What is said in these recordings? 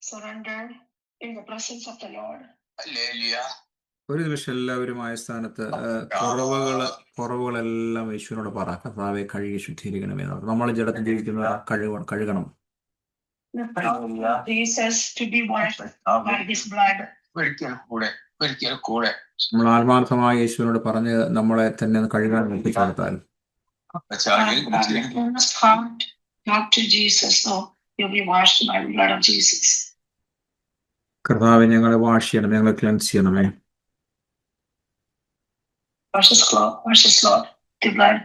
surrender in the presence of the Lord. Hallelujah. ഒരു നിമിഷം എല്ലാവരുമായ സ്ഥാനത്ത് കുറവുകളെല്ലാം യേശുവിനോട് പറ. കർത്താവെ കഴുകി ശുദ്ധീകരിക്കണമേ. നമ്മൾ ജഡത്തിൽ ജീവിക്കുന്നവർ കഴുകണം. Jesus to be washed by his blood. ഒരിക്കൽ കൂടെ നമ്മൾ ആത്മാർത്ഥമായ യേശുവിനോട് പറഞ്ഞ് നമ്മളെ തന്നെ കഴുകാൻ നിർത്തിച്ചു കൊടുത്താൽ Talk to Jesus, so you'll be washed by the blood of Jesus. കർത്താവെ ഞങ്ങളെ വാഷ് ചെയ്യണമേ, ഞങ്ങളെ ക്ലെൻസ് ചെയ്യണമേ. Wash us, Lord, the blood.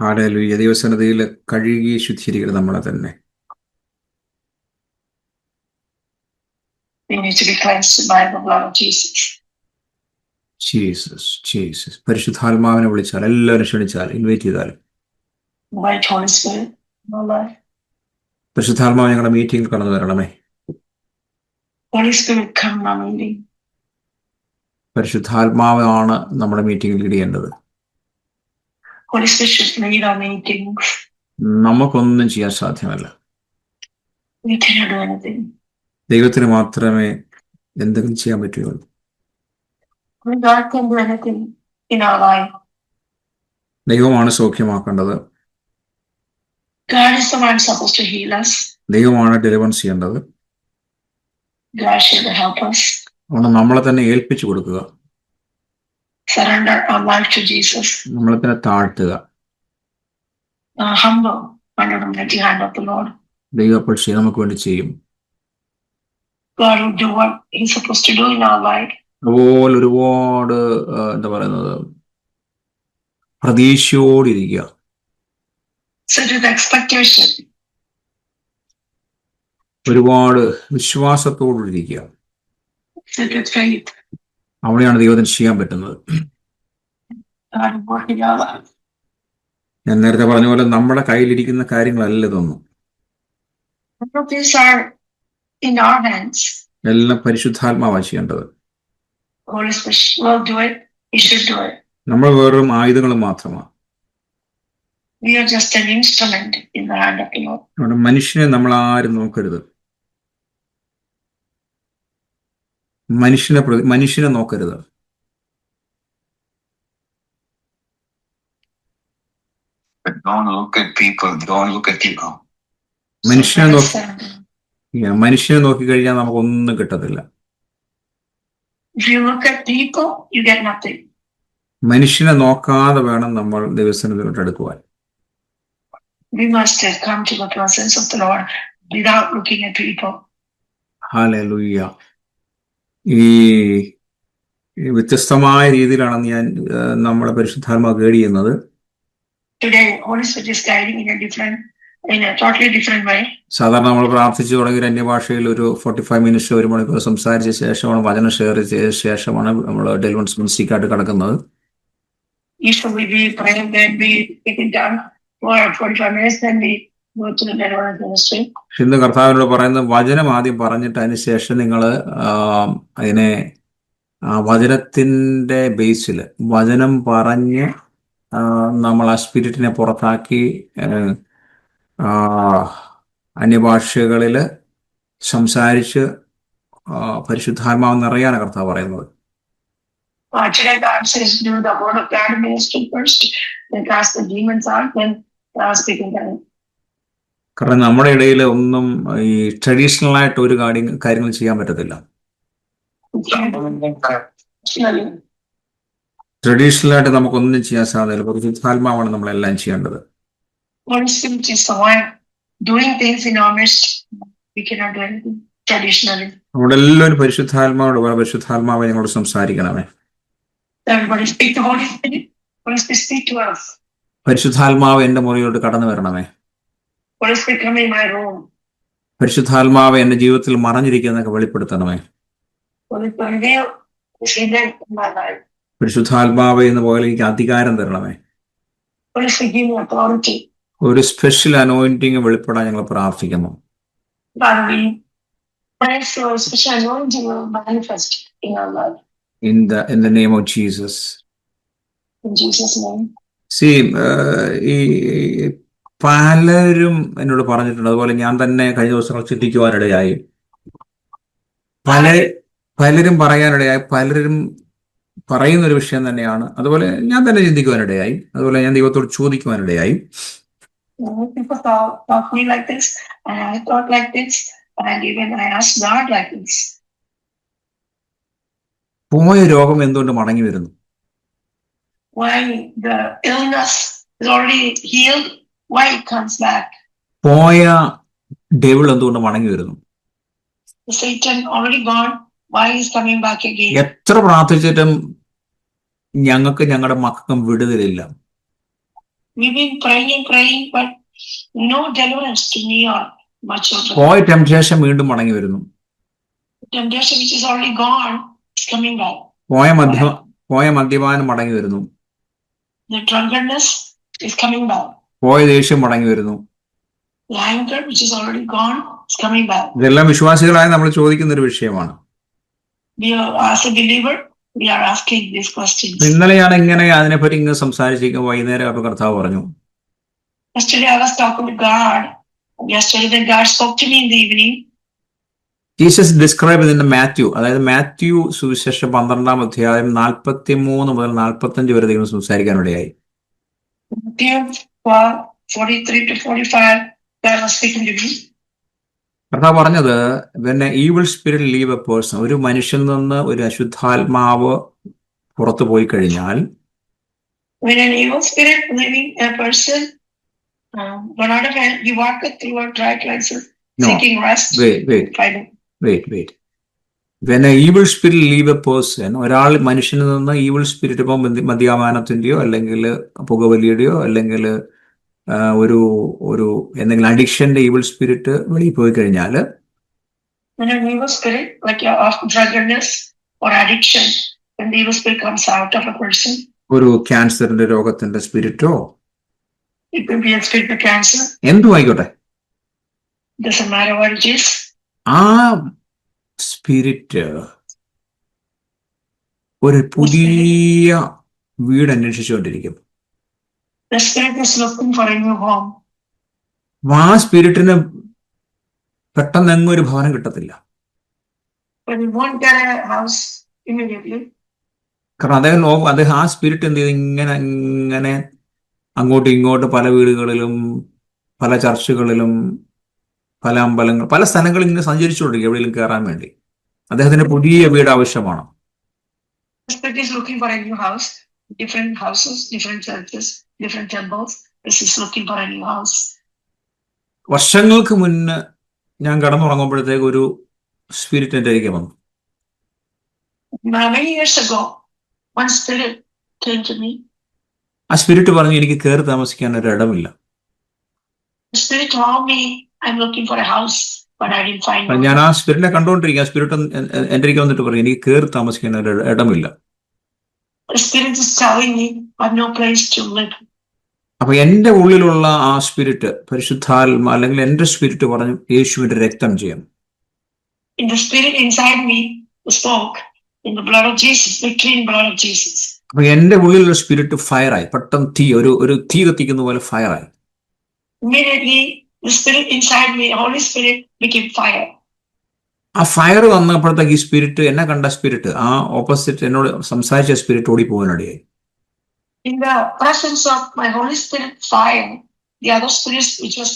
Hallelujah. ദൈവസന്നിധിയിൽ കഴുകി ശുദ്ധീകരിക്കണം നമ്മളെ തന്നെ. We need to be cleansed by the blood of Jesus. Jesus. പരിശുദ്ധാത്മാവിനെ വിളിച്ചാൽ, എല്ലാവരും ക്ഷണിച്ചാൽ, ഇൻവൈറ്റ് ചെയ്താൽ, Invite Holy Spirit in our life. പരിശുദ്ധാത്മാവ് ഞങ്ങളുടെ മീറ്റിംഗിൽ കടന്നു വരണമേ. Holy Spirit, come in our meeting. പരിശുദ്ധാത്മാവാണ് നമ്മുടെ മീറ്റിംഗിൽ ലീഡ് ചെയ്യേണ്ടത്. Holy Spirit should lead our meetings. നമുക്കൊന്നും ചെയ്യാൻ സാധ്യമല്ല. We cannot do anything. ദൈവത്തിന് മാത്രമേ എന്തെങ്കിലും ചെയ്യാൻ പറ്റുകയുള്ളൂ. God can do anything in our life. ദൈവമാണ് സൗഖ്യമാക്കേണ്ടത്. God is the one supposed to heal us. ദൈവമാണ് ഡെലിവറൻസ് ചെയ്യേണ്ടത്. God should help us. അതുകൊണ്ട് നമ്മളെ തന്നെ ഏൽപ്പിച്ചു കൊടുക്കുക. Surrender our life to Jesus. നമ്മളെ തന്നെ താഴ്ത്തുക. Humble under the mighty hand of the Lord. ദൈവം അപ്പോൾ നമുക്ക് വേണ്ടി ചെയ്യും. God will do what He's supposed to do in our life. അതുപോലെ ഒരുപാട് എന്താ പറയുന്നത്, പ്രതീക്ഷയോടിരിക്കുക. Such with expectation. ഒരുപാട് വിശ്വാസത്തോടിരിക്കുക. Such with faith. അവിടെയാണ് ദൈവത്തിന് ചെയ്യാൻ പറ്റുന്നത്. God will work in our life. ഞാൻ നേരത്തെ പറഞ്ഞ പോലെ നമ്മുടെ കയ്യിലിരിക്കുന്ന കാര്യങ്ങളല്ല ഇതൊന്നും. None of these are in our hands. എല്ലാം പരിശുദ്ധാത്മാവാണ് ചെയ്യേണ്ടത്. Holy Spirit will do it. He should do it. നമ്മൾ വെറും ആയുധങ്ങൾ മാത്രമാണ്. We are just an instrument in the hand of the Lord. അവിടെ മനുഷ്യനെ നമ്മൾ ആരും നോക്കരുത്. മനുഷ്യനെ നോക്കരുത്. Don't look at people. മനുഷ്യനെ നോക്കിക്കഴിഞ്ഞാൽ നമുക്കൊന്നും കിട്ടത്തില്ല. If you look at people, you get nothing. മനുഷ്യനെ നോക്കാതെ വേണം നമ്മൾ ദൈവസന്നിധിയിലോട്ട് അടുക്കുവാൻ. We must come to the presence of the Lord without looking at people. Hallelujah. ഈ വ്യത്യസ്തമായ രീതിയിലാണ് ഞാൻ നമ്മളെ പരിശുദ്ധാത്മാവ് ഗൈഡ് ചെയ്യുന്നത്. Today, Holy Spirit is guiding in a totally different way. സാധാരണ നമ്മൾ പ്രാർത്ഥിച്ചു തുടങ്ങി അന്യഭാഷയിൽ ഒരു 45 മിനിറ്റ്സ്, 1 മണിക്കൂർ സംസാരിച്ച ശേഷമാണ് വചനം ഷെയർ ചെയ്ത ശേഷമാണ് നമ്മൾ ഡെലിവറൻസ് മിനിസ്ട്രിക്കായിട്ട് കടക്കുന്നത്. Usually we pray and then we get it done for 45 minutes, then we go to the deliverance ministry. ഇന്ന് കർത്താവിനോട് പറയുന്നത് വചനം ആദ്യം പറഞ്ഞിട്ട് അതിന് ശേഷം നിങ്ങൾ അതിനെ വചനത്തിന്റെ ബേസിൽ വചനം പറഞ്ഞ് നമ്മൾ ആ സ്പിരിറ്റിനെ പുറത്താക്കി അന്യഭാഷകളിൽ സംസാരിച്ച് പരിശുദ്ധാത്മാവ് നിറയാണ് കർത്താവ് പറയുന്നത്. Today God says do the word of God ministry first, then cast the demons out, then speak in tongues. കാരണം നമ്മുടെ ഇടയിൽ ഒന്നും ഈ ട്രഡീഷണൽ ആയിട്ട് ഒരു കാര്യങ്ങൾ ചെയ്യാൻ പറ്റത്തില്ല. ട്രഡീഷണൽ ആയിട്ട് നമുക്കൊന്നും ചെയ്യാൻ സാധ്യമല്ല. പരിശുദ്ധാത്മാവാണ് നമ്മളെല്ലാം ചെയ്യേണ്ടത്. Holy Spirit is the one doing things in our midst. We cannot do anything traditionally. നമ്മുടെ എല്ലാവരും പരിശുദ്ധാത്മാവെ ഞങ്ങളോട് സംസാരിക്കണമേ. Everybody speak to Holy Spirit. Holy Spirit speak to us. പരിശുദ്ധാത്മാവ് എന്റെ മുറിയിലോട്ട് കടന്നു വരണമേ. Holy Spirit come in my room. പരിശുദ്ധാത്മാവ് എന്റെ ജീവിതത്തിൽ മറഞ്ഞിരിക്കുന്നതൊക്കെ വെളിപ്പെടുത്തണമേ. Holy Spirit reveal is hidden in my life. പരിശുദ്ധാത്മാവ് എന്ന പോലെ എനിക്ക് അധികാരം തരണമേ. Holy Spirit give me authority. ഒരു സ്പെഷ്യൽ അനോയിന്റിങ് വെളിപ്പെടാൻ ഞങ്ങൾ പ്രാർത്ഥിക്കുന്നു. God, we pray for a special anointing will manifest in our life. In the name of Jesus. In Jesus' name. See, ഈ പലരും എന്നോട് പറഞ്ഞിട്ടുണ്ട്. അതുപോലെ ഞാൻ തന്നെ കഴിഞ്ഞ ദിവസങ്ങൾ ചിന്തിക്കുവാനിടയായി. പലരും പറയാനിടയായി, പലരും പറയുന്ന ഒരു വിഷയം തന്നെയാണ്. അതുപോലെ ഞാൻ തന്നെ ചിന്തിക്കുവാനിടയായി, അതുപോലെ ഞാൻ ദൈവത്തോട് ചോദിക്കുവാനിടയായി. People talk me like this, and I thought like this, and even I asked God like this. പോയ രോഗം എന്തുകൊണ്ട് മടങ്ങി വരുന്നു? Why the illness is already healed, why it comes back? പോയ ഡെവിൾ എന്തുകൊണ്ട് മടങ്ങി വരുന്നു? Satan already gone, why is coming back again? എത്ര പ്രാർത്ഥിച്ചിട്ടും ഞങ്ങൾക്ക് ഞങ്ങളുടെ മക്കൾക്കും വിടുതലില്ല. We've been praying, but no deliverance to me or my children. പോയ ടെംപ്റ്റേഷൻ വീണ്ടും മടങ്ങി വരുന്നു. Temptation which is already gone is coming back. പോയ മദ്യപാനം മടങ്ങി വരുന്നു. The drunkenness is coming back. പോയ ദേഷ്യം മടങ്ങി വരുന്നു. The anger which is already gone is coming back. ഇതെല്ലാം വിശ്വാസികളായ നമ്മൾ ചോദിക്കുന്ന ഒരു വിഷയമാണ്. We are, as a believer, we are asking these questions. ഇന്നലെ ഞാൻ ഇങ്ങനെ അതിനെപ്പറ്റി ഇങ്ങനെ സംസാരിച്ചിരിക്കും. വൈകുന്നേരം അപ്പോൾ കർത്താവ് പറഞ്ഞു. Yesterday I was talking to God. Yesterday then God spoke to me in the evening. Jesus describe in Mathew, അതായത് മാത്യു സുവിശേഷം 12-ാം അധ്യായം 43 മുതൽ 45 വരെ ദൈവം സംസാരിക്കാനിടയായി. Matthew 43 to 45, God was speaking to me. കർത്താവ് പറഞ്ഞത്, when an evil spirit leave a person, ഒരു മനുഷ്യനിൽ നിന്ന് ഒരു അശുദ്ധാത്മാവ് പുറത്തു പോയി കഴിഞ്ഞാൽ, when an evil spirit leaving a person, but not of he walketh through a dry places, seeking rest. Wait. When an evil spirit leave a person, ഒരാൾ മനുഷ്യനിൽ നിന്ന് ഈവിൾ സ്പിരിറ്റ്, ഇപ്പം മദ്യപാനത്തിന്റെയോ അല്ലെങ്കിൽ പുകവലിയുടെയോ അല്ലെങ്കിൽ ഒരു എന്തെങ്കിലും അഡിക്ഷന്റെ ഈവിൾ സ്പിരിറ്റ് വെളിയിൽ പോയി കഴിഞ്ഞാൽ, when an evil spirit like of drunkenness or addiction, when the evil spirit comes out of a person, ഒരു ക്യാൻസറിന്റെ രോഗത്തിന്റെ Spirito, it could be a spirit of cancer, എന്തും ആയിക്കോട്ടെ, doesn't matter what it is, ആ spirit ഒരു പുതിയ വീട് അന്വേഷിച്ചുകൊണ്ടിരിക്കും. the spirit is looking for a new home. ആ സ്പിരിറ്റിന് പെട്ടെന്ന് എങ്ങൊരു ഭവനം കിട്ടത്തില്ല. But he won't get a house immediately. കാരണം അദ്ദേഹം ആ സ്പിരിറ്റ് എന്ത് ചെയ്ത് ഇങ്ങനെ അങ്ങോട്ടും ഇങ്ങോട്ടും പല വീടുകളിലും പല ചർച്ചുകളിലും പല അമ്പലങ്ങൾ പല സ്ഥലങ്ങളിൽ ഇങ്ങനെ സഞ്ചരിച്ചുകൊണ്ടിരിക്കും എവിടെയെങ്കിലും കയറാൻ വേണ്ടി. അദ്ദേഹത്തിന് പുതിയ വീട് ആവശ്യമാണ്. The spirit is looking for a new house, different houses, different churches, different temples. This is looking for a new house. വർഷങ്ങൾക്ക് മുന്നേ ഞാൻ കിടന്നുറങ്ങുമ്പോഴത്തേക്ക് ഒരു സ്പിരിറ്റ് എൻ്റെ അരികെ വന്നു. Many years ago, one spirit came to me. ആ സ്പിരിറ്റ് പറഞ്ഞു, എനിക്ക് കയറി താമസിക്കാൻ ഒരു ഇടമില്ല. The spirit told me I'm looking for a house, but I didn't find one. ഞാൻ ആ സ്പിരിറ്റിനെ കണ്ടുകൊണ്ടിരിക്കുക. ആ സ്പിരിറ്റ് എൻ്റെ അരികെ വന്നിട്ട് പറഞ്ഞു, എനിക്ക് കയറി താമസിക്കാൻ ഒരു ഇടമില്ല. The spirit is telling me I have no place to live. അപ്പൊ എന്റെ ഉള്ളിലുള്ള ആ സ്പിരിറ്റ്, പരിശുദ്ധാത്മ അല്ലെങ്കിൽ എന്റെ സ്പിരിറ്റ് പറഞ്ഞു, യേശുവിന്റെ രക്തം ചെയ്യണം. In the spirit inside me spoke, in the blood of Jesus, the clean blood of Jesus. അപ്പൊ എന്റെ ഉള്ളിലുള്ള സ്പിരിറ്റ് ഫയറായി. പെട്ടെന്ന് ഒരു തീ കത്തിക്കുന്ന പോലെ ഫയറായി. Immediately, the spirit inside me, the Holy Spirit, became fire. ആ ഫയർ വന്നപ്പോഴത്തേക്ക് ഈ സ്പിരിറ്റ്, എന്നെ കണ്ട സ്പിരിറ്റ്, ആ ഓപ്പോസിറ്റ് എന്നോട് സംസാരിച്ച സ്പിരിറ്റ് ഓടി പോകാനിടയായി. In the presence of my Holy Spirit fire, the other spirits which was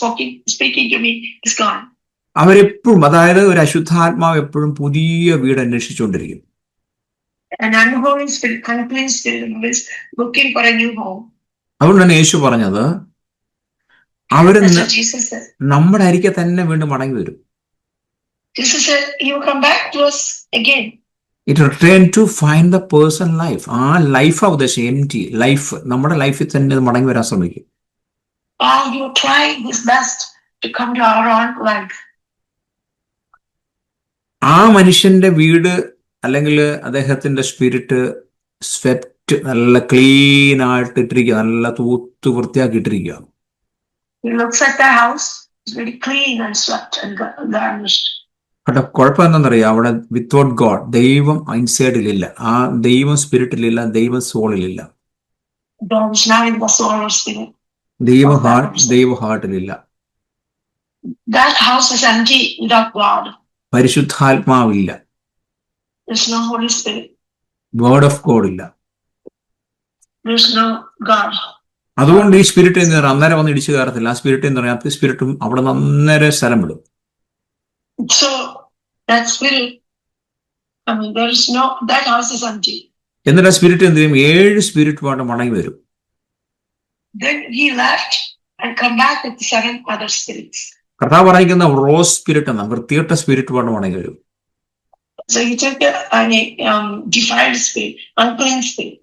speaking to me is gone. അവരെപ്പോഴും, അതായത് ഒരു അശുദ്ധാത്മാവ് എപ്പോഴും പുതിയ വീട് അന്വേഷിച്ചുകൊണ്ടിരിക്കും. An unholy spirit, unclean spirit is looking for a new home. അതുകൊണ്ടാണ് യേശു പറഞ്ഞത്, അവര് That's what Jesus said. നമ്മുടെ അരികെ തന്നെ വീണ്ടും മടങ്ങി വരും. Jesus said, He will come back to us again. It return to find the person life. ആ life of the empty life, നമ്മുടെ ലൈഫിൽ തന്നെ മടങ്ങി വരാൻ ശ്രമിക്കും. He will try his best to come to our own life. ആ മനുഷ്യന്റെ വീട് അല്ലെങ്കിൽ അദ്ദേഹത്തിന്റെ സ്പിരിറ്റ് സ്വെപ്റ്റ് നല്ല ക്ലീൻ ആയിട്ട് ഇട്ടിരിക്കുക, നല്ല തൂത്ത് വൃത്തിയാക്കിയിട്ടിരിക്കുക. He looks at the house, it's very clean and swept and garnished. പക്ഷെ കുഴപ്പം എന്താണെന്നറിയാം, അവിടെ വിത്തൗട്ട് ഗോഡ്, ദൈവം ഇൻസൈഡിലില്ല. ആ ദൈവം സ്പിരിറ്റിലില്ല, ദൈവം സോളിലില്ല. God is not in the soul or spirit. ദൈവ ഹാർട്ടിലില്ല. That house is empty without God. പരിശുദ്ധാത്മാവില്ല. There's no Holy Spirit. Word of God ഇല്ല. There's no God. അതുകൊണ്ട് ഈ സ്പിരിറ്റ് എന്ന് പറഞ്ഞാൽ അന്നേരം വന്ന് ഇടിച്ചു കയറത്തില്ല. ആ സ്പിരിറ്റ് എന്ന് പറഞ്ഞാൽ ആ സ്പിരിറ്റും അവിടെ നിന്ന് അന്നേരം സ്ഥലം വിടും. So that spirit, there is no, that house is empty. എന്നിട്ട് ആ സ്പിരിറ്റ് എന്ത് ചെയ്യും? 7 സ്പിരിറ്റുമായിട്ട് മടങ്ങി വരും. Then he left and come back with 7 other spirits. കർത്താവ് പറയുന്ന റോസ് സ്പിരിറ്റ് എന്ന വൃത്തികെട്ട സ്പിരിറ്റുമായിട്ട് മടങ്ങി വരും. So he took a defiled spirit, unclean spirit.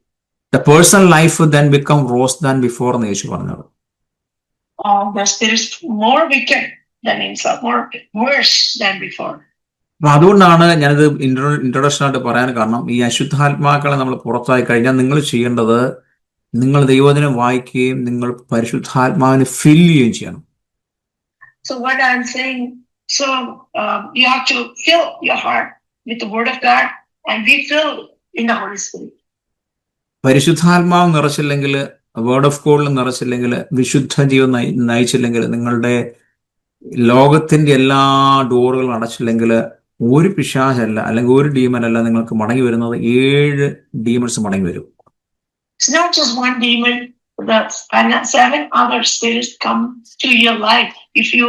The personal life then become worse than before എന്ന് യേശു പറഞ്ഞത്. The spirit is more wicked than himself, more worse than before. അപ്പൊ അതുകൊണ്ടാണ് ഞാനിത് ഇൻട്രൊഡക്ഷൻ ആയിട്ട് പറയാൻ കാരണം, ഈ അശുദ്ധാത്മാക്കളെ നമ്മൾ പുറത്തായി കഴിഞ്ഞാൽ നിങ്ങൾ ചെയ്യേണ്ടത്, നിങ്ങൾ ദൈവവചനം വായിക്കുകയും നിങ്ങൾ പരിശുദ്ധാത്മാവിനെ ഫിൽ ചെയ്യുകയും ചെയ്യണം. So what I'm saying, so you have to fill your heart with the word of God and be filled in the Holy Spirit. പരിശുദ്ധാത്മാവ് നിറച്ചില്ലെങ്കിൽ, വേർഡ് ഓഫ് ഗോഡിൽ നിറച്ചില്ലെങ്കിൽ, വിശുദ്ധ ജീവൻ നയിച്ചില്ലെങ്കിൽ, നിങ്ങളുടെ ലോകത്തിന്റെ എല്ലാ ഡോറുകളും അടച്ചില്ലെങ്കിൽ ഒരു പിശാചല്ല അല്ലെങ്കിൽ ഒരു ഡീമനല്ല നിങ്ങൾക്ക് മടങ്ങി വരുന്നത്. 7 ഡീമൺസ് മടങ്ങി വരും. It's not just one demon, the 7 other spirits come to your life. If you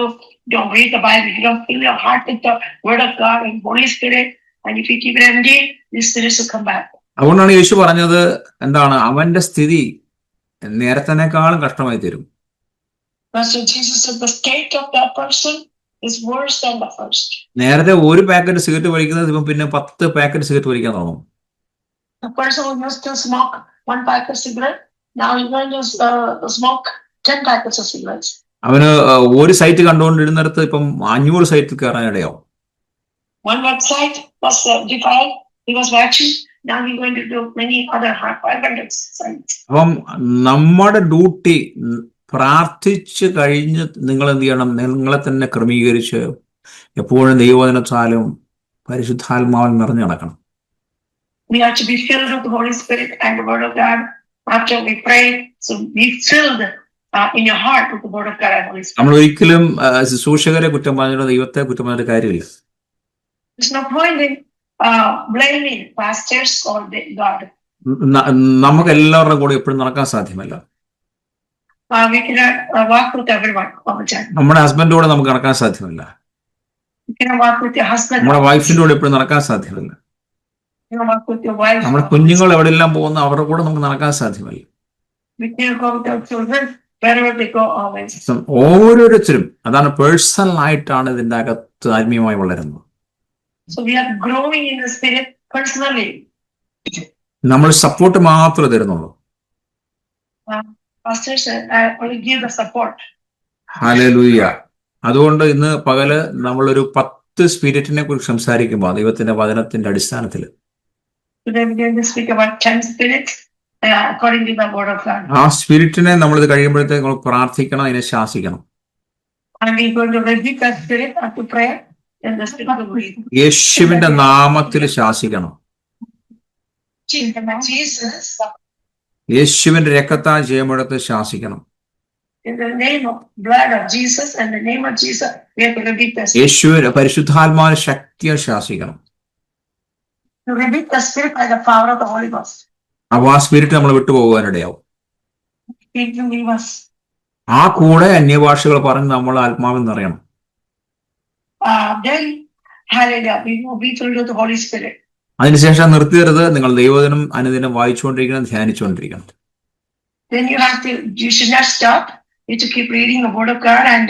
don't read the Bible, if you don't fill your heart with the word of God and Holy Spirit, and if you keep it empty, these spirits will come back. അതുകൊണ്ടാണ് യേശു പറഞ്ഞത്, എന്താണ്, അവന്റെ സ്ഥിതി നേരത്തേക്കാളും കഷ്ടമായി തരും. So Jesus said the state of that person is worse than the first. നേരത്തെ 1 packet cigarette വലിക്കുന്നത് ഇപ്പം പിന്നെ 10 പാക്കറ്റ് സിഗരറ്റ് വലിക്കാൻ തുടങ്ങും. The person who used to smoke 1 pack of cigarette, now he's going to smoke 10 packets of cigarettes. അവന് ഒരു site കണ്ടുകൊണ്ടിരുന്നിടത്ത് ഇപ്പം 500 സൈറ്റിൽ കയറാനിടയാവും. One website was defiled, he was watching, now he's going to do many other 500 sites. അപ്പം നമ്മുടെ duty പ്രാർത്ഥിച്ച് കഴിഞ്ഞ് നിങ്ങൾ എന്ത് ചെയ്യണം? നിങ്ങളെ തന്നെ ക്രമീകരിച്ച് എപ്പോഴും ദൈവവചനത്താലും പരിശുദ്ധാത്മാവിൽ നിറഞ്ഞു നടക്കണം. We have to be filled with the Holy Spirit and the Word of God after we pray. So be filled in your heart with the Word of God and Holy Spirit. നമ്മൾ ഒരിക്കലും ശുശ്രൂഷകരെ കുറ്റം പറഞ്ഞിട്ട് ദൈവത്തെ കുറ്റം പറഞ്ഞിട്ട് കാര്യമില്ല. There's no point in blaming pastors or God. നമുക്ക് എല്ലാവരുടെ കൂടെ എപ്പോഴും നടക്കാൻ സാധ്യമല്ല. We cannot walk with everyone all the time. നമ്മുടെ ഹസ്ബൻഡോടെ നമുക്ക് നടക്കാൻ സാധ്യമല്ല. You cannot walk with your husband. നമ്മുടെ വൈഫിന്റെ കൂടെ എപ്പോഴും നടക്കാൻ സാധ്യമല്ല. You cannot walk with your wife. നമ്മുടെ കുഞ്ഞുങ്ങൾ എവിടെയെല്ലാം പോകുന്ന അവരുടെ കൂടെ നമുക്ക് നടക്കാൻ സാധ്യമല്ല. We cannot go with our children wherever they go always. ഓരോരുത്തരും അതാണ് പേഴ്സണൽ ആയിട്ടാണ് ഇതിന്റെ അകത്ത് ആത്മീയമായി വളരുന്നത്. So we are growing in the spirit personally. നമ്മൾ സപ്പോർട്ട് മാത്രമേ തരുന്നുള്ളൂ. Pastors only give the support. Hallelujah. അതുകൊണ്ട് ഇന്ന് പകല് നമ്മളൊരു 10 സ്പിരിറ്റിനെ കുറിച്ച് സംസാരിക്കുമ്പോൾ ദൈവത്തിന്റെ വചനത്തിന്റെ അടിസ്ഥാനത്തിൽ Today we are going to speak about 10 spirits according to the word of God. ആ സ്പിരിറ്റിനെ നമ്മളിത് കഴിയുമ്പോഴത്തേക്ക് നമ്മൾ പ്രാർത്ഥിക്കണം, അതിനെ ശാസിക്കണം. And we are going to rebuke that spirit after prayer and the spirit will breathe. യേശുവിന്റെ നാമത്തിൽ ശാസിക്കണം. Jesus. യേശുവിന്റെ രക്തത്താൽ ജയമെടുത്ത് ശാസിക്കണം. In the name of blood of Jesus and the name of Jesus, we have to rebuke the spirit. യേശുവിന്റെ പരിശുദ്ധാത്മാവിന്റെ ശക്തിയാൽ ശാസിക്കണം. To rebuke the spirit by the power of the Holy Ghost. അപ്പൊ ആ spirit നമ്മൾ വിട്ടുപോകാനിടയാവും. It will leave us. ആ കൂടെ അന്യഭാഷകൾ പറഞ്ഞ് നമ്മൾ ആത്മാവിൽ നിറയണം. Then, hallelujah, we will be filled with the Holy Spirit. അതിനുശേഷം നിർത്തിയരുത്, നിങ്ങൾ ദൈവവചനം അനുദിനം വായിച്ചുകൊണ്ടിരിക്കണം, ധ്യാനിച്ചുകൊണ്ടിരിക്കണം. Then you should not stop. You have to keep reading the word of God and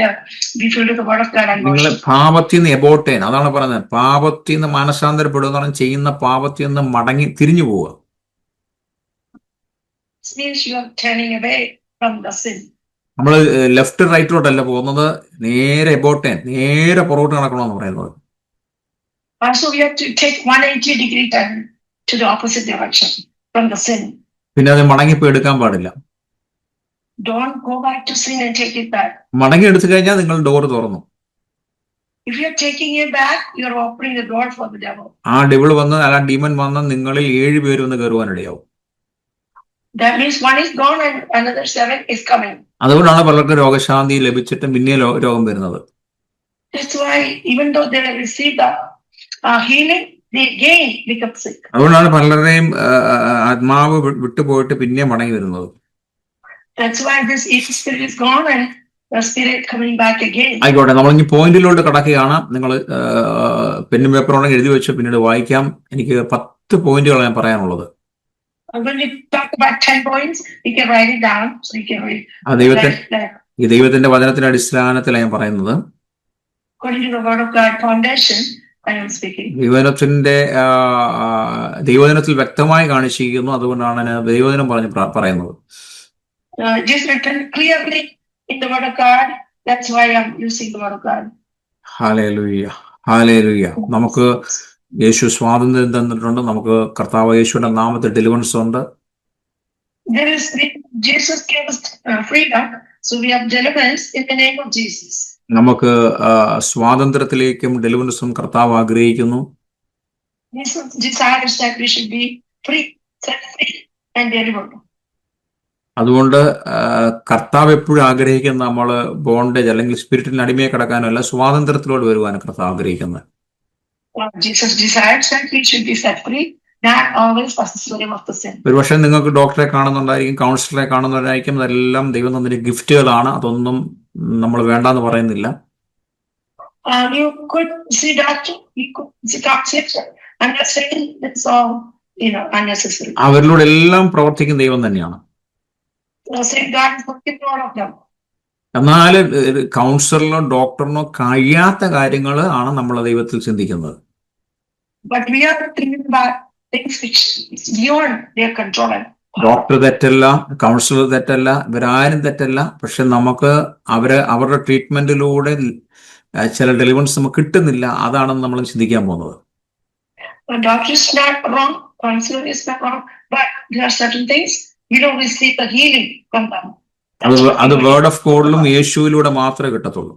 be filled with the word of God and നിങ്ങൾ worship. പാപത്തിൽ നിന്ന് എബോട്ടേൻ, അതാണ് പറഞ്ഞത്, പാപത്തിൽ നിന്ന് മാനസാന്തരപ്പെടുക, ചെയ്യുന്ന പാപത്തിൽ നിന്ന് മടങ്ങി തിരിഞ്ഞു പോവുക. This means you are turning away from the sin. നമ്മൾ ലെഫ്റ്റ് റൈറ്റിലോട്ടല്ല പോകുന്നത്, നേരെ എബോട്ടേൻ, നേരെ പുറകോട്ട് നടക്കണമെന്ന് പറയുന്നത്. Also, we have to take 180-degree turn to the opposite direction from the sin. പിന്നെ അത് മടങ്ങിപ്പോ എടുക്കാൻ പാടില്ല. Don't go back to sin and take it back. മടങ്ങി എടുത്തു കഴിഞ്ഞാൽ നിങ്ങൾ ഡോറ് തുറന്നു. If you're taking it back, you're opening the door for the devil. ആ ഡെവിൾ വന്ന്, ആ ഡീമൻ വന്ന് നിങ്ങളിൽ 7 പേര് വന്ന് കയറുവാനിടയാവും. That means one is gone and another 7 is coming. അതുകൊണ്ടാണ് പലർക്ക് രോഗശാന്തി ലഭിച്ചിട്ടും പിന്നെ രോഗം വരുന്നത്. That's why even though they have received the healing, they again become sick. അതുകൊണ്ടാണ് പലരുടെയും ആത്മാവ് വിട്ടുപോയിട്ട് പിന്നെ മടങ്ങി വരുന്നത്. That's why this evil spirit is gone and the spirit coming back again. ആയിക്കോട്ടെ, നമ്മൾ ഇനി പോയിന്റിലോട്ട് കടക്കുകയാണ്. നിങ്ങൾ പെന്നും പേപ്പറോടെ എഴുതി വെച്ച് പിന്നീട് വായിക്കാം. എനിക്ക് 10 പോയിന്റുകൾ ഞാൻ പറയാനുള്ളത്. When we talk about 10 points, you can write it down so you can read. ഈ ദൈവത്തിന്റെ വചനത്തിന്റെ അടിസ്ഥാനത്തിലാണ് ഞാൻ പറയുന്നത്. According to the word of God foundation, I am speaking. ദൈവവചനത്തിൽ വ്യക്തമായി കാണിച്ചിരിക്കുന്നു. അതുകൊണ്ടാണ് ഞാൻ ദൈവവചനം പറയുന്നത്. Just written clearly in the word of God. That's why I'm using the word of God. Hallelujah, hallelujah. നമുക്ക് യേശു സ്വാതന്ത്ര്യം തന്നിട്ടുണ്ട്. നമുക്ക് കർത്താവ് യേശുവിന്റെ നാമത്തിൽ ഡെലിവറൻസ് ഉണ്ട്. Jesus gave us freedom, so we have deliverance in the name of Jesus. നമുക്ക് സ്വാതന്ത്ര്യത്തിലേക്കും ഡെലിവറൻസും കർത്താവ് ആഗ്രഹിക്കുന്നു. Jesus desires that we should be free, set free and delivered. അതുകൊണ്ട് കർത്താവ് എപ്പോഴും ആഗ്രഹിക്കുന്ന നമ്മൾ ബോണ്ടേജ് അല്ലെങ്കിൽ സ്പിരിറ്റിന് അടിമയെ കിടക്കാനല്ല, സ്വാതന്ത്ര്യത്തിലോട്ട് വരുവാനും കർത്താവ് ആഗ്രഹിക്കുന്നത്. Jesus desires that we should be set free, not always as the slave of the sin. ഒരുപക്ഷെ നിങ്ങൾക്ക് ഡോക്ടറെ കാണുന്നുണ്ടായിരിക്കും, കൗൺസിലറെ കാണുന്നവരായിരിക്കും. അതെല്ലാം ദൈവം തന്നിട്ട് ഗിഫ്റ്റുകളാണ്. അതൊന്നും നമ്മൾ വേണ്ടാന്ന് പറയുന്നില്ല. You could see doctor, you could see counselor. I'm not saying it's all, unnecessary. അവരിലൂടെ എല്ലാം പ്രവർത്തിക്കുന്ന ദൈവം തന്നെയാണ്. Saying God is working all of them. എന്നാൽ കൗൺസിലറിനോ ഡോക്ടറിനോ കഴിയാത്ത കാര്യങ്ങൾ ആണ് നമ്മൾ ദൈവത്തിൽ ചിന്തിക്കുന്നത്. But we are thinking about things which is beyond their control. Doctor തെറ്റല്ല, കൗൺസിലർ തെറ്റല്ല, ഇവരാരും തെറ്റല്ല. പക്ഷെ നമുക്ക് അവരുടെ ട്രീറ്റ്മെന്റിലൂടെ ചില ഡെലിവറൻസ് നമുക്ക് കിട്ടുന്നില്ല. അതാണ് നമ്മൾ ചിന്തിക്കാൻ പോകുന്നത്. Doctor is not wrong, counselor is not wrong, but there are certain things you don't receive the healing from them. അത് വേർഡ് ഓഫ് ഗോഡിലും യേശുവിലൂടെ മാത്രമേ കിട്ടത്തുള്ളൂ.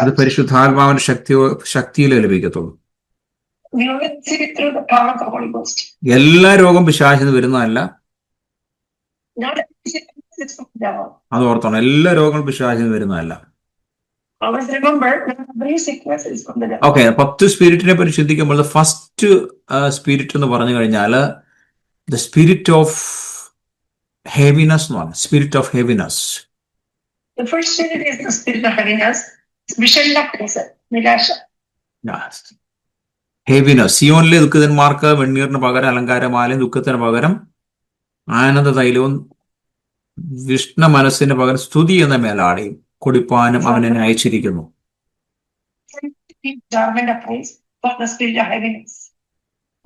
അത് പരിശുദ്ധാത്മാവിന്റെ ശക്തിയിലേ ലഭിക്കത്തുള്ളൂ. എല്ലാ രോഗം പിശാചിന് വരുന്നതല്ല. അത് ഓർത്തോണം, എല്ലാ രോഗങ്ങളും പിശാചിന് വരുന്നതല്ല. ഓക്കെ, 10 സ്പിരിറ്റിനെ പറ്റി ചിന്തിക്കുമ്പോൾ ഫസ്റ്റ് സ്പിരിറ്റ് എന്ന് പറഞ്ഞു കഴിഞ്ഞാൽ the spirit of heaviness. Spirit of heaviness. The first spirit is the spirit of heaviness. Heaviness. സിയോനിലെ ദുഃഖിതന്മാർക്ക് വെണ്ണീറിന് പകരം അലങ്കാരമാലയും ദുഃഖത്തിന് പകരം ആനന്ദ തൈലവും വിഷ്ണു മനസ്സിന് പകരം സ്തുതി എന്ന മേലാടയും കൊടുപ്പാനും അവൻ എന്നെ അയച്ചിരിക്കുന്നു.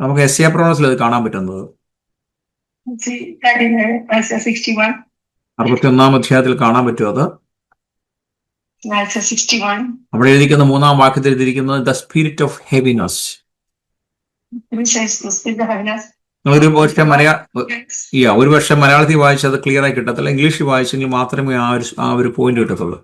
നമുക്ക് എസ്ഐ പ്രവചനത്തിൽ അത് കാണാൻ പറ്റുന്നത്. 61-ാം അധ്യായത്തിൽ കാണാൻ പറ്റും. അത് അവിടെ എഴുതിക്കുന്ന 3-ാം വാക്യത്തിൽ എഴുതിയിരിക്കുന്നത് ദ സ്പിരിറ്റ് ഓഫ് ഹെവിനെസ്. ഒരു പക്ഷെ മലയാളത്തിൽ വായിച്ചത് ക്ലിയർ ആയി കിട്ടത്തില്ല. ഇംഗ്ലീഷിൽ വായിച്ചെങ്കിൽ മാത്രമേ ആ ഒരു പോയിന്റ് കിട്ടത്തുള്ളൂ.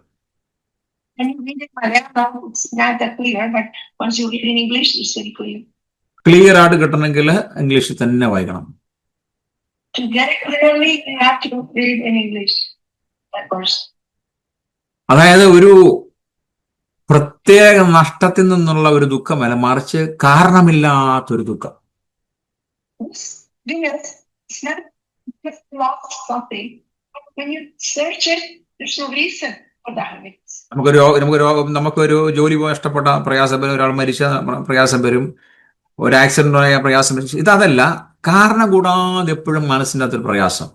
ക്ലിയർ ആയിട്ട് കിട്ടണമെങ്കിൽ ഇംഗ്ലീഷിൽ തന്നെ വായിക്കണം. To get it clearly, you have to read in English that verse. അതായത് ഒരു പ്രത്യേക നഷ്ടത്തിൽ നിന്നുള്ള ഒരു ദുഃഖമല്ല, മറിച്ച് കാരണമില്ലാത്തൊരു ദുഃഖം. It's not just lost something. When you search it, there's no reason for that. നമുക്കൊരു ജോലി നഷ്ടപ്പെട്ട പ്രയാസം വരും, ഒരാൾ മരിച്ച പ്രയാസം വരും, ഒരു ആക്സിഡന്റ് ആയ പ്രയാസം വരും. ഇതല്ല, കാരണം കൂടാതെ എപ്പോഴും മനസ്സിൻ്റെ അകത്തൊരു പ്രയാസം.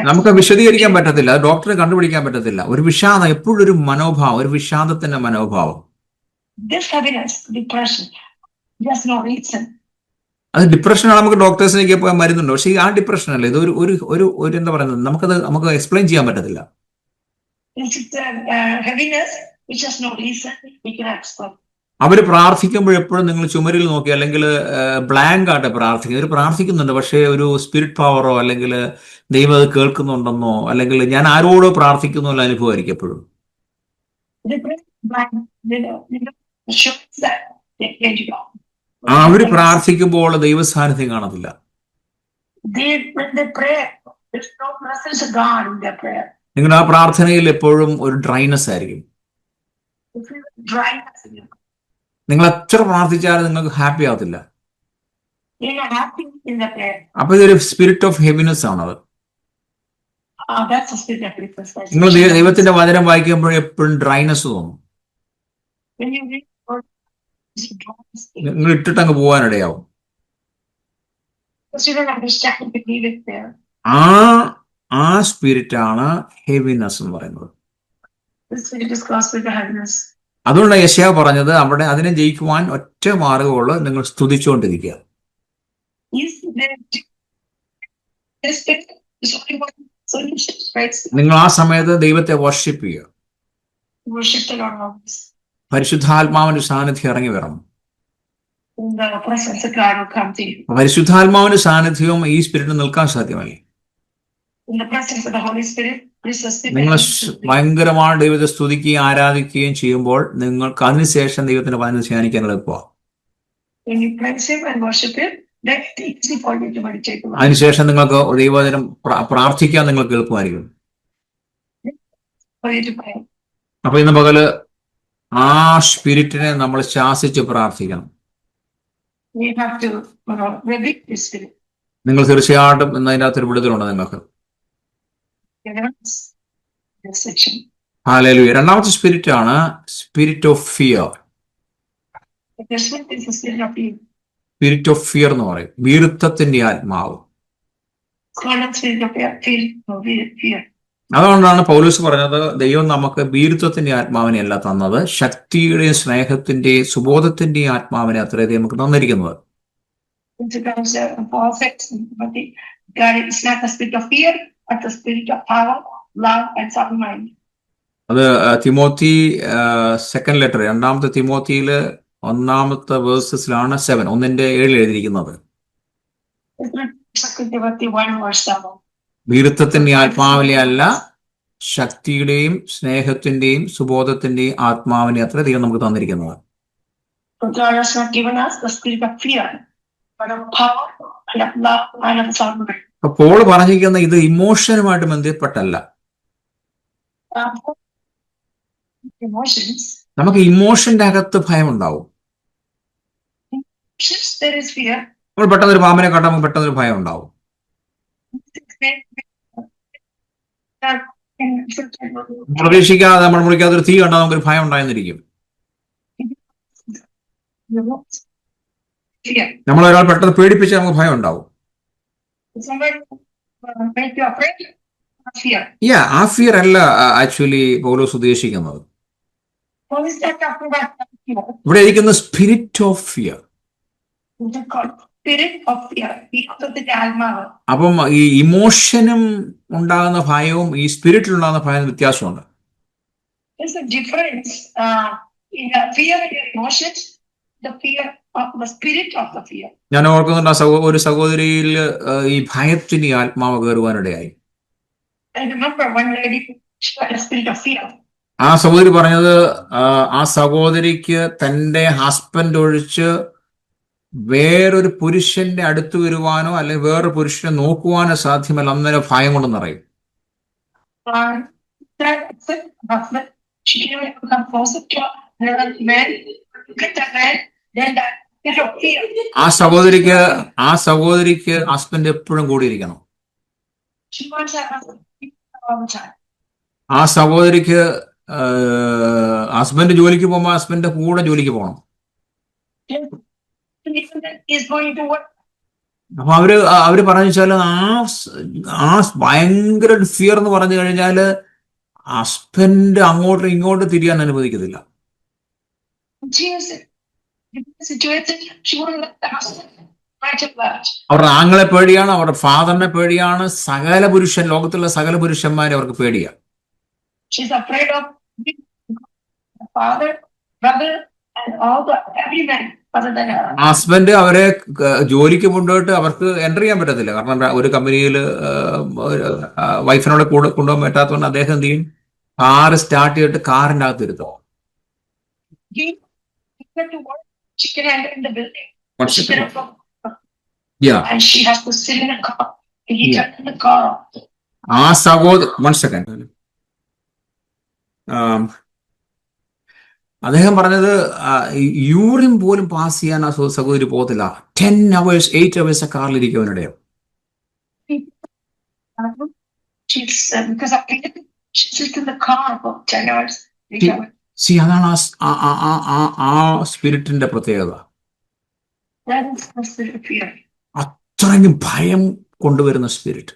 നമുക്ക് വിശദീകരിക്കാൻ പറ്റത്തില്ല, ഡോക്ടറെ കണ്ടുപിടിക്കാൻ പറ്റത്തില്ല. ഒരു വിഷാദം, എപ്പോഴും ഒരു മനോഭാവം, ഒരു വിഷാദത്തിന്റെ മനോഭാവം. അത് ഡിപ്രഷനാണ്. നമുക്ക് ഡോക്ടേഴ്സിനൊക്കെ പോയാൽ മരുന്നുണ്ട്. പക്ഷേ ആ ഡിപ്രഷൻ അല്ല, ഇത് ഒരു എന്താ പറയുന്നത്, നമുക്ക് എക്സ്പ്ലെയിൻ ചെയ്യാൻ പറ്റത്തില്ല. അവര് പ്രാർത്ഥിക്കുമ്പോൾ എപ്പോഴും നിങ്ങൾ ചുമരിൽ നോക്കി, അല്ലെങ്കിൽ ബ്ലാങ്ക് ആയിട്ട് പ്രാർത്ഥിക്കും. അവർ പ്രാർത്ഥിക്കുന്നുണ്ട്, പക്ഷേ ഒരു സ്പിരിറ്റ് പവറോ അല്ലെങ്കിൽ ദൈവം അത് കേൾക്കുന്നുണ്ടെന്നോ അല്ലെങ്കിൽ ഞാൻ ആരോടോ പ്രാർത്ഥിക്കുന്നു എന്നുള്ള അനുഭവമായിരിക്കും എപ്പോഴും. They pray blind, shows that they can't go. അവര് പ്രാർത്ഥിക്കുമ്പോൾ ദൈവസാന്നിധ്യം കാണത്തില്ല. When they pray, there's no presence of God in their prayer. നിങ്ങളുടെ ആ പ്രാർത്ഥനയിൽ എപ്പോഴും ഒരു ഡ്രൈനെസ് ആയിരിക്കും. Dryness. നിങ്ങൾ എത്ര പ്രാർത്ഥിച്ചാലും നിങ്ങൾക്ക് ഹാപ്പി ആവത്തില്ല. You're not happy in the prayer. അപ്പൊ ഇതൊരു സ്പിരിറ്റ് ഓഫ് ഹെവിനെസ് ആണത്. That's the spirit of weakness. നിങ്ങൾ ദൈവത്തിന്റെ വചനം വായിക്കുമ്പോൾ എപ്പോഴും ഡ്രൈനെസ് തോന്നും. When you read the word, it's a dryness. നിങ്ങൾ ഇട്ടിട്ട് അങ്ങ് പോകാനിടയാവും. Because you don't understand the belief there. ആ സ്പിരിറ്റ് ആണ് ഹെവിനെസ് എന്ന് പറയുന്നത്. The spirit is called spirit of heaviness. അതുകൊണ്ട് യെശയ്യാവ് പറഞ്ഞത് അവിടെ അതിനെ ജയിക്കുവാൻ ഒറ്റ മാർഗമുള്ളൂ, നിങ്ങൾ സ്തുതിച്ചുകൊണ്ടിരിക്കുക. നിങ്ങൾ ആ സമയത്ത് ദൈവത്തെ വർഷിപ്പ് ചെയ്യുക. പരിശുദ്ധാത്മാവിന്റെ സാന്നിധ്യം ഇറങ്ങി വരണം. പരിശുദ്ധാത്മാവിന്റെ സാന്നിധ്യവും ഈ സ്പിരിറ്റിന് നിൽക്കാൻ സാധ്യമല്ല. നിങ്ങൾ ഭയങ്കരമായ ദൈവത്തെ സ്തുതിക്കുകയും ആരാധിക്കുകയും ചെയ്യുമ്പോൾ നിങ്ങൾക്ക് അതിനുശേഷം ദൈവത്തിന്റെ വചനം ധ്യാനിക്കാൻ എളുപ്പമാണ്. അതിനുശേഷം നിങ്ങൾക്ക് ദൈവവചനം പ്രാർത്ഥിക്കാൻ നിങ്ങൾക്ക് എളുപ്പമായിരിക്കും. അപ്പൊ ഇന്ന് പകല് ആ സ്പിരിറ്റിനെ നമ്മൾ ശാസിച്ച് പ്രാർത്ഥിക്കണം. നിങ്ങൾ തീർച്ചയായിട്ടും ഇന്ന് അതിനകത്തൊരു വിടുതലുണ്ട് നിങ്ങൾക്ക്. ഹല്ലേലൂയ. രണ്ടാമത്തെ സ്പിരിറ്റ് ആണ് spirit of fear. Spirit of fear എന്ന് പറയും, ഭീരുത്വത്തിന്റെ ആത്മാവ്. അതുകൊണ്ടാണ് പൗലോസ് പറഞ്ഞത്, ദൈവം നമുക്ക് ഭീരുത്വത്തിന്റെ ആത്മാവിനെ അല്ല തന്നത്, ശക്തിയുടെയും സ്നേഹത്തിന്റെയും സുബോധത്തിന്റെയും ആത്മാവിനെ അത്രേ നമുക്ക് തന്നിരിക്കുന്നത്. അത് തിമോത്തി സെക്കൻഡ് ലെറ്റർ, രണ്ടാമത്തെ തിമോത്തിയില് 1-ാമത്തെ വേഴ്സസിലാണ് 7:1 എഴുതിയിരിക്കുന്നത്. ഭീരുത്വത്തിന്റെ ആത്മാവിനെ അല്ല, ശക്തിയുടെയും സ്നേഹത്തിന്റെയും സുബോധത്തിന്റെയും ആത്മാവിനെ അത്ര ദൈവം നമുക്ക് തന്നിരിക്കുന്നത്. പോൾ പറഞ്ഞിരിക്കുന്ന ഇത് ഇമോഷനുമായിട്ട് ബന്ധപ്പെട്ടല്ല. നമുക്ക് ഇമോഷന്റെ അകത്ത് ഭയം ഉണ്ടാവും. നമ്മൾ പെട്ടെന്നൊരു പാമ്പിനെ കണ്ടാൽ പെട്ടെന്നൊരു ഭയം ഉണ്ടാവും. പ്രതീക്ഷിക്കാതെ നമ്മൾ മുറിക്കാത്തൊരു തീ കണ്ടാൽ നമുക്കൊരു ഭയം ഉണ്ടായെന്നിരിക്കും. നമ്മളൊരാൾ പെട്ടെന്ന് പേടിപ്പിച്ചാൽ നമുക്ക് ഭയം ഉണ്ടാവും. ആ ഫിയർ അല്ല ആക്ച്വലി പൗലോസ് ഉദ്ദേശിക്കുന്നത്. ഇവിടെ ഇരിക്കുന്ന സ്പിരിറ്റ് ഓഫ് ഫിയർ. അപ്പം ഈ ഇമോഷനും ഉണ്ടാകുന്ന ഭയവും ഈ സ്പിരിറ്റിൽ ഉണ്ടാകുന്ന ഭയവും വ്യത്യാസമുണ്ട്. ഞാൻ ഓർക്കുന്നുണ്ട്, ഒരു സഹോദരിയിൽ ഈ ഭയത്തിന്റെ ആത്മാവ് കയറുവാനിടയായി. ആ സഹോദരി പറഞ്ഞത്, ആ സഹോദരിക്ക് തന്റെ ഹസ്ബൻഡ് ഒഴിച്ച് വേറൊരു പുരുഷന്റെ അടുത്ത് വരുവാനോ അല്ലെങ്കിൽ വേറൊരു പുരുഷനെ നോക്കുവാനോ സാധ്യമല്ല, അന്നേരം ഭയം കൊണ്ട് നിറയും. ആ സഹോദരിക്ക് ഹസ്ബൻഡ് എപ്പോഴും കൂടിയിരിക്കണം. ആ സഹോദരിക്ക് ഹസ്ബൻഡ് ജോലിക്ക് പോകുമ്പോൾ ഹസ്ബൻഡിന്റെ കൂടെ ജോലിക്ക് പോകണം. അപ്പൊ അവര് പറഞ്ഞു വെച്ചാല് ആ ഭയങ്കര ഫിയർ എന്ന് പറഞ്ഞു കഴിഞ്ഞാല് ഹസ്ബൻഡ് അങ്ങോട്ടും ഇങ്ങോട്ടും തിരിയാൻ അനുവദിക്കത്തില്ല. അവരുടെ ആങ്ങളെ പേടിയാണ്, അവരുടെ ഫാദറിനെ പേടിയാണ്, ലോകത്തുള്ള സകല പുരുഷന്മാരെ അവർക്ക് പേടിയാണ്. ഹസ്ബൻഡ് അവരെ ജോലിക്ക് കൊണ്ടുപോയിട്ട് അവർക്ക് എൻ്റർ ചെയ്യാൻ പറ്റത്തില്ല. കാരണം ഒരു കമ്പനിയിൽ വൈഫിനോട് കൂടെ കൊണ്ടുപോകാൻ പറ്റാത്തതുകൊണ്ട് അദ്ദേഹം എന്ത് ചെയ്യും, കാറ് സ്റ്റാർട്ട് ചെയ്തിട്ട് കാറിന്റെ അകത്ത് ഇരുത്തോ. He went to work. She can enter in the building. She Second. cannot go. Yeah. And she has to sit in a car. And he Yeah. turned the car off. ആ one second. അദ്ദേഹം പറഞ്ഞത് urine പോലും pass ചെയ്യാൻ ആ സഹോദരി പോകത്തില്ല. 10 hours 8 hours കാറിലിരിക്കും അവനിടയോ. She's because she sits in the car for 10 hours. 8 hours. C അതാണ് ആ സ്പിരിറ്റിന്റെ പ്രത്യേകത. That is the spirit of fear. അത്രയും ഭയം കൊണ്ടുവരുന്ന spirit.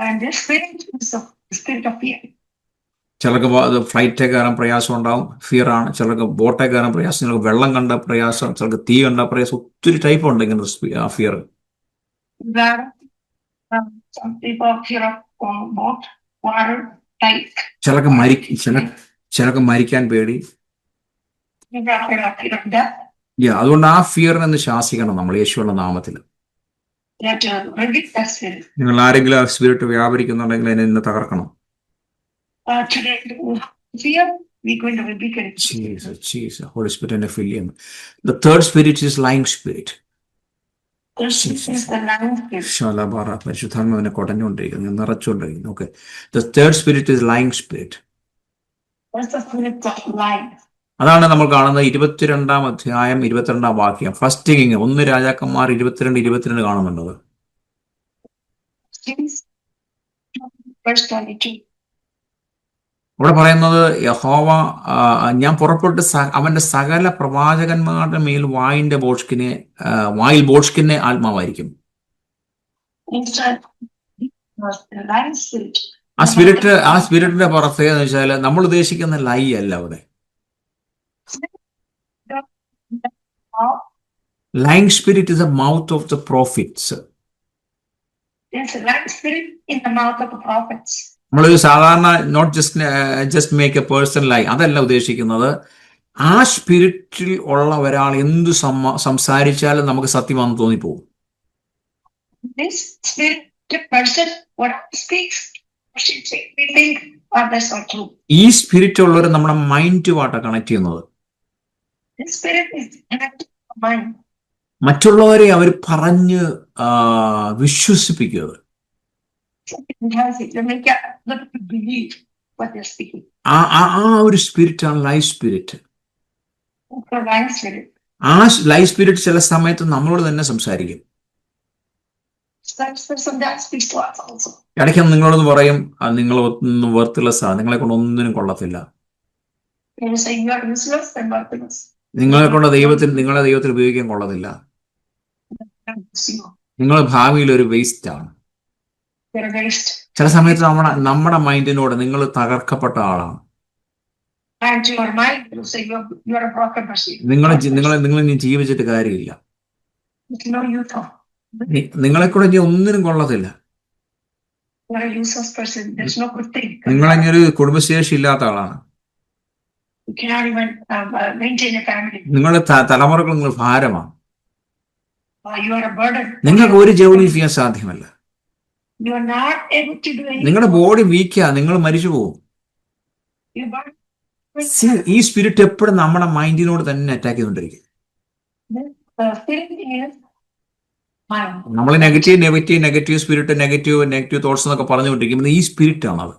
And this spirit is the spirit of fear. ചിലർക്ക് ഫ്ലൈറ്റ് കയറാൻ പ്രയാസം ഉണ്ടാവും, ഫിയർ ആണ്. ചിലർക്ക് ബോട്ടെ കയറാൻ പ്രയാസം, ചിലർക്ക് വെള്ളം കണ്ട പ്രയാസം, ചിലർക്ക് തീ കണ്ട പ്രയാസം. ഒത്തിരി ടൈപ്പ് ഉണ്ട് ഇങ്ങനെ fear. Some people are fear of boat, water, light. ചിലർക്ക് മരിക്കാൻ പേടി. Fear of death. അതുകൊണ്ട് ആ ഫിയറിനെ ശാസിക്കണം നമ്മൾ യേശുവിന്റെ നാമത്തിൽ. നിങ്ങൾ ആരെങ്കിലും ആ സ്പിരിറ്റ് വ്യാപരിക്കുന്നുണ്ടെങ്കിൽ അതിനെ ഇന്ന് തകർക്കണം. Jesus. Holy Spirit എന്നെ fill ചെയ്യുന്നു. The third spirit is lying spirit. പരിശുദ്ധാത്മാവിനെ കൊടഞ്ഞുകൊണ്ടിരിക്കുന്നു, നിറച്ചുകൊണ്ടിരിക്കുന്നു. Okay. The third spirit is lying spirit. അതാണ് നമ്മൾ കാണുന്നത് 22-ാം അധ്യായം 22-ാം വാക്യം. ഫസ്റ്റ് കിങ് 1 രാജാക്കന്മാർ 22 കാണുന്നുണ്ടത്. ഇവിടെ പറയുന്നത് യഹോവ ഞാൻ പുറപ്പെട്ട് അവന്റെ സകല പ്രവാചകന്മാരുടെ മേൽ വായിൽ ബോഷ്കിനെ ആത്മാവായിരിക്കും. ആ സ്പിരിറ്റിന്റെ പ്രത്യേകത എന്ന് വെച്ചാൽ നമ്മൾ ഉദ്ദേശിക്കുന്ന ലൈ അല്ല അവിടെ. Lying spirit is the mouth of the prophets. Yes, lying spirit in the mouth of the prophets. നമ്മളൊരു സാധാരണ not just make a person lie അതല്ല ഉദ്ദേശിക്കുന്നത്. ആ സ്പിരിറ്റിൽ ഉള്ള ഒരാൾ എന്തു സംസാരിച്ചാലും നമുക്ക് സത്യമാണെന്ന് തോന്നിപ്പോകും. This spirit person what speaks we think others are true. ഈ സ്പിരിറ്റ് ഉള്ളവർ നമ്മുടെ മൈൻഡുമായിട്ടാണ് കണക്ട് ചെയ്യുന്നത്. This spirit is connected to mind. മറ്റുള്ളവരെ അവർ പറഞ്ഞ് വിശ്വസിപ്പിക്കുക. ആ ഒരു സ്പിരിറ്റാണ് ലൈ സ്പിരിറ്റ്. ആ ലൈ സ്പിരിറ്റ് ചില സമയത്ത് നമ്മളോട് തന്നെ സംസാരിക്കും. ഇടയ്ക്ക് നിങ്ങളോട് പറയും നിങ്ങൾ ഒന്നും വർത്ത്ലെസ്സാ, നിങ്ങളെ കൊണ്ട് ഒന്നിനും കൊള്ളത്തില്ല, നിങ്ങളെ കൊണ്ട് നിങ്ങളെ ദൈവത്തിൽ ഉപയോഗിക്കാൻ കൊള്ളത്തില്ല, നിങ്ങൾ ഭാവിയിൽ ഒരു വേസ്റ്റ് ആണ്. ചില സമയത്ത് നമ്മുടെ മൈൻഡിനോട് നിങ്ങൾ തകർക്കപ്പെട്ട ആളാണ്, നിങ്ങൾ ഇനി ജീവിച്ചിട്ട് കാര്യമില്ല, നിങ്ങളെ കൂടെ ഇനി ഒന്നിനും കൊള്ളത്തില്ല, നിങ്ങളെങ്ങനൊരു കുടുംബശേഷി ഇല്ലാത്ത ആളാണ്, നിങ്ങളുടെ തലമുറകൾ നിങ്ങൾ ഭാരമാണ്, നിങ്ങൾക്ക് ഒരു ജോലി ചെയ്യാൻ സാധ്യമല്ല, നിങ്ങളുടെ ബോഡി വീക്കാ, നിങ്ങൾ മരിച്ചു പോകും. ഈ സ്പിരിറ്റ് എപ്പോഴും നമ്മുടെ മൈൻഡിനോട് തന്നെ അറ്റാക്ക് ചെയ്തുകൊണ്ടിരിക്കും. നമ്മൾ നെഗറ്റീവ് സ്പിരിറ്റ്, നെഗറ്റീവ് തോട്ട്സ് എന്നൊക്കെ പറഞ്ഞുകൊണ്ടിരിക്കുന്നത് ഈ സ്പിരിറ്റ് ആണ്. അത്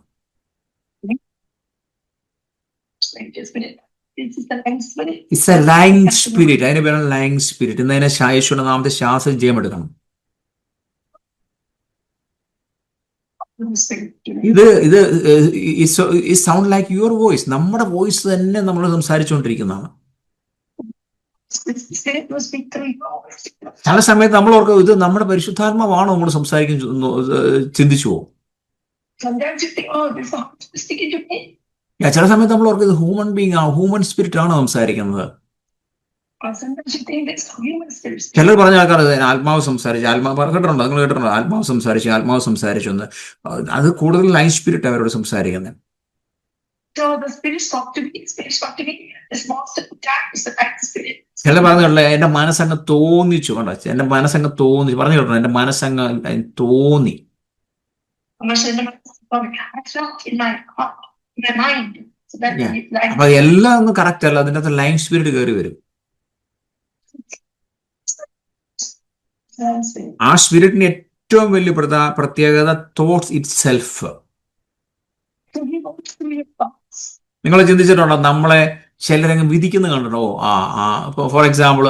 ഇറ്റ്സ് എ ലൈങ് സ്പിരിറ്റ്. അതിന്റെ പേരാണ് ലൈങ് സ്പിരിറ്റ്. ഇന്ന് അതിനെ യേശുവിന്റെ നാമത്തെ ശ്വാസം ജയമെടുക്കണം. ഇത് സൗണ്ട് ലൈക്ക് യുവർ വോയിസ്. നമ്മുടെ വോയിസ് തന്നെ നമ്മൾ സംസാരിച്ചുകൊണ്ടിരിക്കുന്നതാണ്. ചില സമയത്ത് നമ്മൾ ഓർക്കും ഇത് നമ്മുടെ പരിശുദ്ധാത്മാവാണോ നമ്മൾ സംസാരിക്കുന്ന ചിന്തിച്ചു പോകും. ചില സമയത്ത് നമ്മൾ ഓർക്കും ഇത് ഹ്യൂമൻ ബീങ് ആണ്, ഹ്യൂമൻ സ്പിരിറ്റ് ആണോ സംസാരിക്കുന്നത്. ചിലർ പറഞ്ഞ ആൾക്കാർ ആത്മാവ് സംസാരിച്ചു, കേട്ടിട്ടുണ്ടോ? നിങ്ങൾ കേട്ടിട്ടുണ്ടോ? ആത്മാവ് സംസാരിച്ചു എന്ന്. അത് കൂടുതൽ ലൈൻ സ്പിരിറ്റ് അവരോട് സംസാരിക്കുന്നത്. ചില പറഞ്ഞുള്ള എന്റെ മനസ്സങ്ങ് തോന്നിച്ചു, കണ്ടോ? എന്റെ മനസ്സങ്ങ് തോന്നിച്ചു പറഞ്ഞു കേട്ടോ. എന്റെ മനസ്സങ്ങ് തോന്നി. the mind. So that Yeah. is like അപ്പൊ എല്ലാം ഒന്നും കറക്റ്റ് അല്ല, അതിൻ്റെ അകത്ത് ലൈൻ സ്പിരിറ്റ് കയറി വരും. ആ സ്പിരിറ്റിന് ഏറ്റവും വലിയ പ്രത്യേകത തോട്ട്സ് ഇറ്റ് സെൽഫ്. നിങ്ങൾ ചിന്തിച്ചിട്ടുണ്ടോ, നമ്മളെ ചിലരങ്ങ് വിധിക്കുന്നത് കണ്ടിട്ടോ? ഇപ്പോൾ ഫോർ എക്സാമ്പിൾ,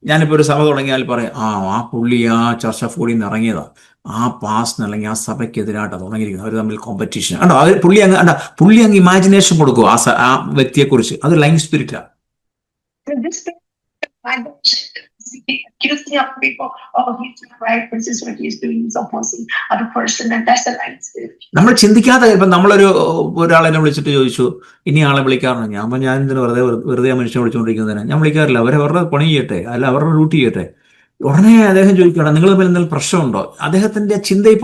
ഞാനിപ്പോൾ ഒരു സഭ തുടങ്ങിയാൽ പറയും, ആ പുള്ളി ആ ചർച്ച ഫോടിൽ നിന്ന് ഇറങ്ങിയതാ, ആ പാസ്റ്റിന് അല്ലെങ്കിൽ ആ സഭയ്ക്കെതിരായിട്ടാണ് തുടങ്ങിയിരിക്കുന്നത്, അവർ തമ്മിൽ കോമ്പറ്റീഷൻ കണ്ടോ. അത് പുള്ളി അങ്ങ് ഇമാജിനേഷൻ കൊടുക്കും ആ വ്യക്തിയെക്കുറിച്ച്. അത് line സ്പിരിറ്റാ. accusing of people, he's not right, this is what he's doing, he's opposing other person, and that's the line spirit. നമ്മൾ ചിന്തിക്കാതെ ഇപ്പം ഒരാളെന്നെ വിളിച്ചിട്ട് ചോദിച്ചു, ഇനി ആളെ വിളിക്കാറുണ്ട്. ഞാൻ എന്തിനു വെറുതെ മനുഷ്യനെ വിളിച്ചുകൊണ്ടിരിക്കുന്നതിന്, ഞാൻ വിളിക്കാറില്ല. അവരുടെ പണി ചെയ്യട്ടെ, അല്ല അവരുടെ ഡ്യൂട്ടി ചെയ്യട്ടെ. ഉടനെ അദ്ദേഹം ചോദിക്കണം, നിങ്ങൾ തമ്മിൽ എന്തെങ്കിലും പ്രശ്നമുണ്ടോ? അദ്ദേഹത്തിന്റെ ചിന്തയിൽ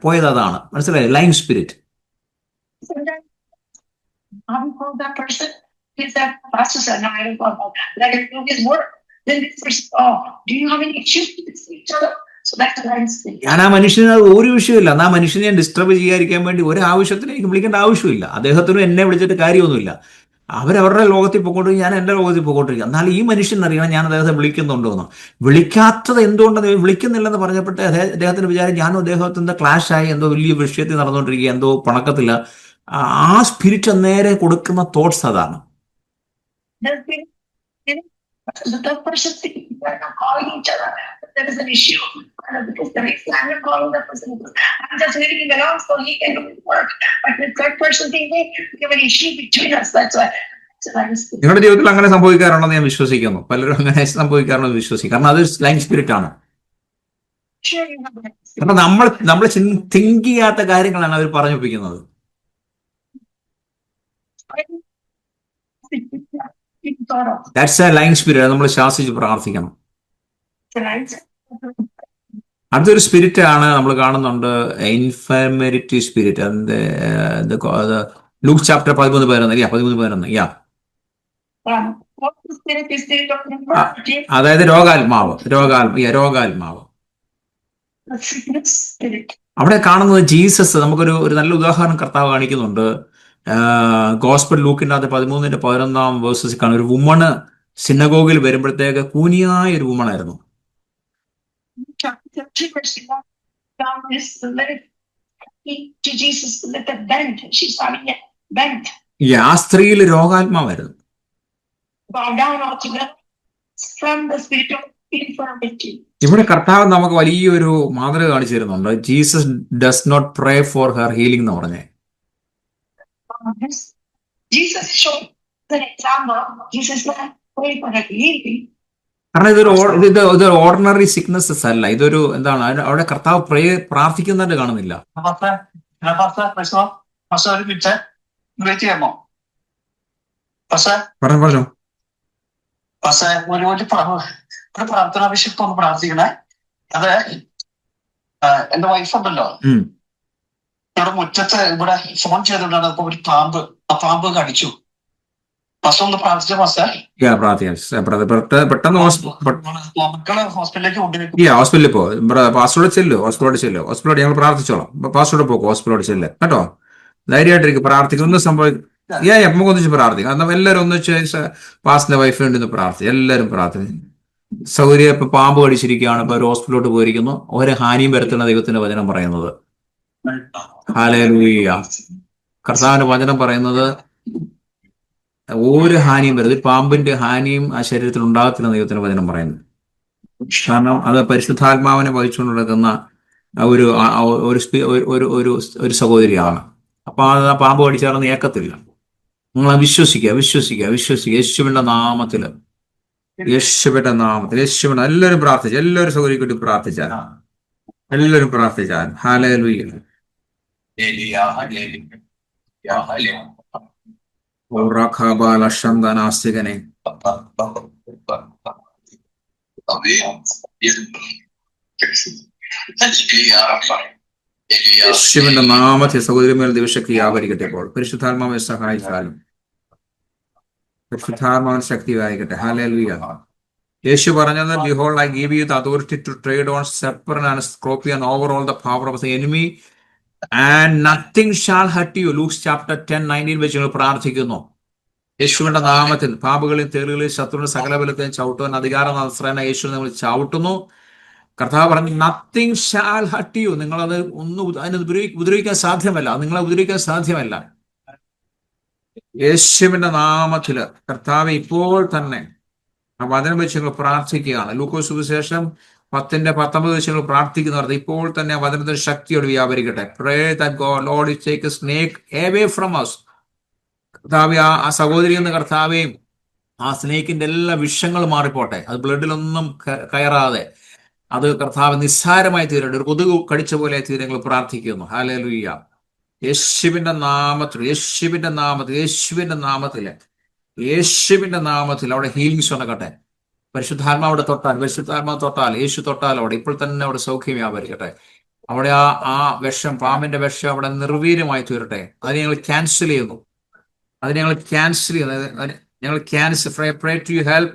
പോയത് അതാണ്. മനസ്സിലായി? Line spirit. ഞാൻ ആ മനുഷ്യന് ഒരു വിഷയമില്ല, ആ മനുഷ്യനെ ഡിസ്റ്റർബ് ചെയ്യാതിരിക്കാൻ വേണ്ടി ഒരു ആവശ്യത്തിന് എനിക്ക് വിളിക്കേണ്ട ആവശ്യമില്ല. അദ്ദേഹത്തിനും എന്നെ വിളിച്ചിട്ട് കാര്യമൊന്നുമില്ല. അവരവരുടെ ലോകത്തിൽ പോയിക്കൊണ്ടിരിക്കും, ഞാൻ എൻ്റെ ലോകത്തിൽ പോയിക്കൊണ്ടിരിക്കും. എന്നാൽ ഈ മനുഷ്യൻ അറിയണം ഞാൻ അദ്ദേഹത്തെ വിളിക്കുന്നുണ്ടോ എന്ന്. വിളിക്കാത്തത് എന്തുകൊണ്ടെന്ന്, വിളിക്കുന്നില്ലെന്ന് പറഞ്ഞപ്പോഴത്തെ അദ്ദേഹത്തിന് വിചാരം ഞാനും അദ്ദേഹത്തിന്റെ ക്ലാഷായി, എന്തോ വലിയ വിഷയത്തിൽ നടന്നുകൊണ്ടിരിക്കുക, എന്തോ പണക്കത്തില്ല. ആ സ്പിരിറ്റ് നേരെ കൊടുക്കുന്ന തോട്ട്സ് അതാണ്. The person thinking they're not calling each other, there is an issue because the next time you're calling the person, I'm just leaving him alone so he can do his work. But the third person thinking we have an issue between us. That's why. നിങ്ങളുടെ ജീവിതത്തിൽ അങ്ങനെ സംഭവിക്കാറുണ്ടെന്ന് ഞാൻ വിശ്വസിക്കുന്നു. പലരും അങ്ങനെ സംഭവിക്കാറുണ്ടെന്ന് വിശ്വസിക്കും. കാരണം അത് ലൈൻ സ്പിരിറ്റ് ആണ്. കാരണം നമ്മൾ തിങ്ക് ചെയ്യാത്ത കാര്യങ്ങളാണ് അവർ പറഞ്ഞൊപ്പിക്കുന്നത്. That's a lying spirit. നമ്മൾ ശാസിച്ച് പ്രാർത്ഥിക്കണം. അടുത്തൊരു സ്പിരിറ്റ് ആണ് നമ്മൾ കാണുന്നുണ്ട്, ഇൻഫർമേരിറ്റി സ്പിരിറ്റ്. Luke chapter 13:11. അതായത് രോഗാത്മാവ്. അവിടെ കാണുന്നത് ജീസസ്, നമുക്കൊരു നല്ല ഉദാഹരണം കർത്താവ് കാണിക്കുന്നുണ്ട്. ഗോസ്പൽ ലൂക്കിൻ്റെ അകത്ത് 13:11 കാണും. ഒരു വുമണ് സിനഗോഗിൽ വരുമ്പോഴത്തേക്ക് കൂനിയായ ഒരു വുമണായിരുന്നു. ആ സ്ത്രീയിൽ രോഗാത്മാവായിരുന്നു. ഇവിടെ കർത്താവ് നമുക്ക് വലിയൊരു മാതൃക കാണിച്ചു തരുന്നുണ്ട്. Jesus does not pray for her healing എന്ന് പറഞ്ഞേ. കാരണം ഇതൊരു ഓർഡിനറി സിക്നസസ് അല്ല, ഇതൊരു എന്താണ്, അവിടെ കർത്താവ് പ്രാർത്ഥിക്കുന്നതായിട്ട് കാണുന്നില്ല. പറഞ്ഞു ഒരു പ്രാർത്ഥനാ വിഷയത്ത് ഒന്ന് പ്രാർത്ഥിക്കണേ. അത് എന്റെ വൈഫുണ്ടല്ലോ, ഇവിടെ മുറ്റത്ത് ഇവിടെ ഫോൺ ചെയ്തിട്ടുണ്ടാണ്. അപ്പൊ ഒരു പാമ്പ് കടിച്ചു. ഒന്ന് പ്രാർത്ഥിച്ച പെട്ടെന്ന് ഹോസ്പിറ്റലിൽ പോകും. ഹോസ്പിറ്റലോട് ഞങ്ങൾ പ്രാർത്ഥിച്ചോളാം. പാസ്റ്റോട് പോകും, ഹോസ്പിറ്റലോട് ചെല്ല് കേട്ടോ. ധൈര്യമായിട്ടിരിക്കും, പ്രാർത്ഥിക്കും. ഒന്നും സംഭവിക്കും. നമുക്ക് ഒന്നിച്ച് പ്രാർത്ഥിക്കും. കാരണം എല്ലാവരും ഒന്നിച്ച് പാസ്റ്റിന്റെ വൈഫിന് വേണ്ടി ഒന്ന് പ്രാർത്ഥിക്കും. എല്ലാവരും പ്രാർത്ഥിക്കും. സൗകര്യം ഇപ്പൊ പാമ്പ് കടിച്ചിരിക്കുകയാണ്, ഇപ്പൊ ഒരു ഹോസ്പിറ്റലോട്ട് പോയിരിക്കുന്നു. ഒരു ഹാനിയും വരുത്തുന്ന ദൈവത്തിന്റെ വചനം പറയുന്നത്. ഹല്ലേലൂയ. കർത്താവിന്റെ വചനം പറയുന്നത് ഒരു ഹാനിയും വരുന്നത്, പാമ്പിന്റെ ഹാനിയും ആ ശരീരത്തിൽ ഉണ്ടാകത്തില്ല ദൈവത്തിന്റെ വചനം പറയുന്നത്. കാരണം അത് പരിശുദ്ധാത്മാവിനെ വഹിച്ചുകൊണ്ട് നടക്കുന്ന ഒരു സഹോദരിയാണ്. അപ്പൊ അത് ആ പാമ്പ് കടിച്ചാലൊന്നും ഏക്കത്തില്ല. നിങ്ങൾ വിശ്വസിക്കുക. യേശുവിന്റെ നാമത്തില്, യേശുവിന്റെ എല്ലാവരും പ്രാർത്ഥിച്ചു. എല്ലാവരും സഹോദരിക്ക് പ്രാർത്ഥിച്ചാൽ, എല്ലാവരും പ്രാർത്ഥിച്ചാൽ. ഹല്ലേലൂയ. യേശുവിന്റെ നാമത്തെ സഹോദരിമേൽ ദൈവശക്തി വ്യാപരിക്കട്ടെ. ഇപ്പോൾ പരിശുദ്ധാത്മാവിനെ സഹായിച്ചാലും പരിശുദ്ധാത്മാവിന്റെ ശക്തി ആയിരിക്കട്ടെ. ഹല്ലേലൂയ. യേശു പറഞ്ഞത്, Behold, I give you the authority to tread on serpent and scorpion over all the power of the enemy, and nothing shall hurt you. Luke's chapter 10:19 വെച്ച് നിങ്ങൾ പ്രാർത്ഥിക്കുന്നു. യേശുവിന്റെ നാമത്തിൽ പാപകളിൽ തേളുകളിൽ ശത്രുവിന്റെ സകല ബലത്തെയും ചവിട്ടുവാൻ അധികാരം നസ്രായനായ യേശു നമ്മൾ ചവിട്ടുന്നു. കർത്താവ് പറഞ്ഞു നത്തിങ് ഷാൽ ഹർട്ട് യു. നിങ്ങളത് അതിനെ ഉപദ്രവിക്കാൻ സാധ്യമല്ല, നിങ്ങളെ ഉപദ്രവിക്കാൻ സാധ്യമല്ല. യേശുവിന്റെ നാമത്തില് കർത്താവ് ഇപ്പോൾ തന്നെ ആ വചനം വെച്ച് നിങ്ങൾ പ്രാർത്ഥിക്കുകയാണ്. ലൂക്കോസ് സുവിശേഷം 10:19 വെച്ച് നിങ്ങൾ പ്രാർത്ഥിക്കുന്നവർ ഇപ്പോൾ തന്നെ ആ വചനത്തിന്റെ ശക്തിയോട് വ്യാപരിക്കട്ടെ. Pray that God, Lord, is take a snake away from us. കർത്താവെ ആ സഹോദരി എന്ന കർത്താവേയും ആ സ്നേഹിന്റെ എല്ലാ വിഷങ്ങളും മാറിപ്പോട്ടെ. അത് ബ്ലഡിലൊന്നും കയറാതെ അത് കർത്താവ് നിസ്സാരമായി തീരട്ടെ. ഒരു കൊതുക് കടിച്ച പോലെ തീരെ ഞങ്ങൾ പ്രാർത്ഥിക്കുന്നു. ഹല്ലേലൂയ. യേശുവിന്റെ നാമത്തിൽ, യേശുവിന്റെ നാമത്തിൽ, യേശുവിന്റെ നാമത്തില്, യേശുവിന്റെ നാമത്തിൽ അവിടെ ഹീലിംഗ്സ് നടക്കട്ടെ. പരിശുദ്ധാത്മാവിടെ തൊട്ടാൽ, പരിശുദ്ധാത്മാവ് തൊട്ടാൽ, യേശു തൊട്ടാൽ അവിടെ ഇപ്പോൾ തന്നെ അവിടെ സൗഖ്യം വ്യാപരിക്കട്ടെ. അവിടെ ആ വിഷം, പാമ്പിന്റെ വിഷം അവിടെ നിർവീര്യമായി തീരട്ടെ. അതിനെ ഞങ്ങൾ ക്യാൻസൽ ചെയ്യുന്നു. അതിനെ ഞങ്ങൾ ക്യാൻസൽ ചെയ്യുന്നു. ഞങ്ങൾ cancel. Pray to you help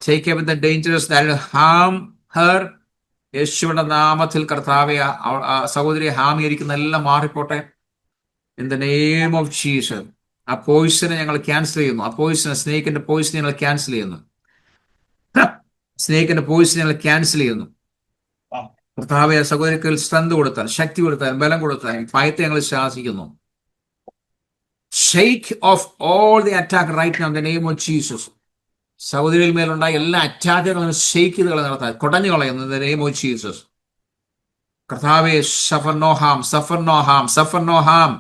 take away the dangers that will harm her. യേശുവിന്റെ നാമത്തിൽ കർത്താവെ ആ സഹോദരിയെ ഹാമിയിരിക്കുന്ന എല്ലാം മാറിപ്പോട്ടെ. In the name of Jesus. ആ പോയിസനെ ഞങ്ങൾ ക്യാൻസൽ ചെയ്യുന്നു. ആ പോയിസനെ, സ്നേഹിന്റെ പോയിസനെ ഞങ്ങൾ ക്യാൻസൽ ചെയ്യുന്നു. സ്നേഹിന്റെ പോയിസനെ ഞങ്ങൾ ക്യാൻസൽ ചെയ്യുന്നു. കർത്താവെ സഹോദരിക്ക് സ്ട്രെങ്ത് കൊടുത്താൽ, ശക്തി കൊടുത്താൽ, ബലം കൊടുത്താൽ, ഭയത്തെ ഞങ്ങൾ ശാസിക്കുന്നു. Shake off all the attack right now in the name of Jesus. സഹോദരിയിൽ മേലുണ്ടായ എല്ലാ അറ്റാക്കുകളും ഷെയ്ക്ക് ചെയ്ത് നടത്താൻ കൊടഞ്ഞു കളയുന്നു in the name of Jesus. കർത്താവെ suffer no harm, suffer no harm, suffer no harm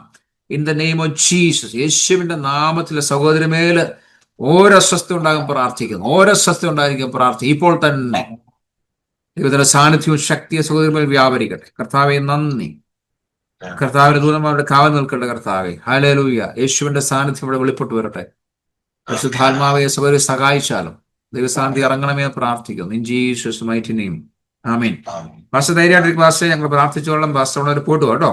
in the name of Jesus. യേശുവിന്റെ നാമത്തിലെ സഹോദരി മേല് ഓരോ സ്വസ്ഥ ഉണ്ടാകും പ്രാർത്ഥിക്കുന്നു. ഓരോ സ്വസ്ഥ ഉണ്ടായിരിക്കും പ്രാർത്ഥിക്കും. ഇപ്പോൾ തന്നെ ദൈവത്തിന്റെ സാന്നിധ്യവും ശക്തിയെ സഹോദരി മേൽ വ്യാപരിക്കട്ടെ. കർത്താവെ നന്ദി. കർത്താവിന്റെ ദൂതന്മാരുടെ കാവൽ നിൽക്കട്ടെ. കർത്താവെ ഹല്ലേലൂയ. യേശുവിന്റെ സാന്നിധ്യം ഇവിടെ വെളിപ്പെട്ടു വരട്ടെ. പരിശുദ്ധാത്മാവെ സഹോദരി സഹായിച്ചാലും ദൈവസാന്നിധ്യം ഇറങ്ങണമേ പ്രാർത്ഥിക്കുന്നു. In Jesus mighty name. Amen. Pastor ധൈര്യമായിട്ടിരിക്കും. പാസ്റ്റർ ഞങ്ങൾ പ്രാർത്ഥിച്ചോളാം. പാസ്റ്റർ അവിടെ ഒരു പോട്ട് കേട്ടോ.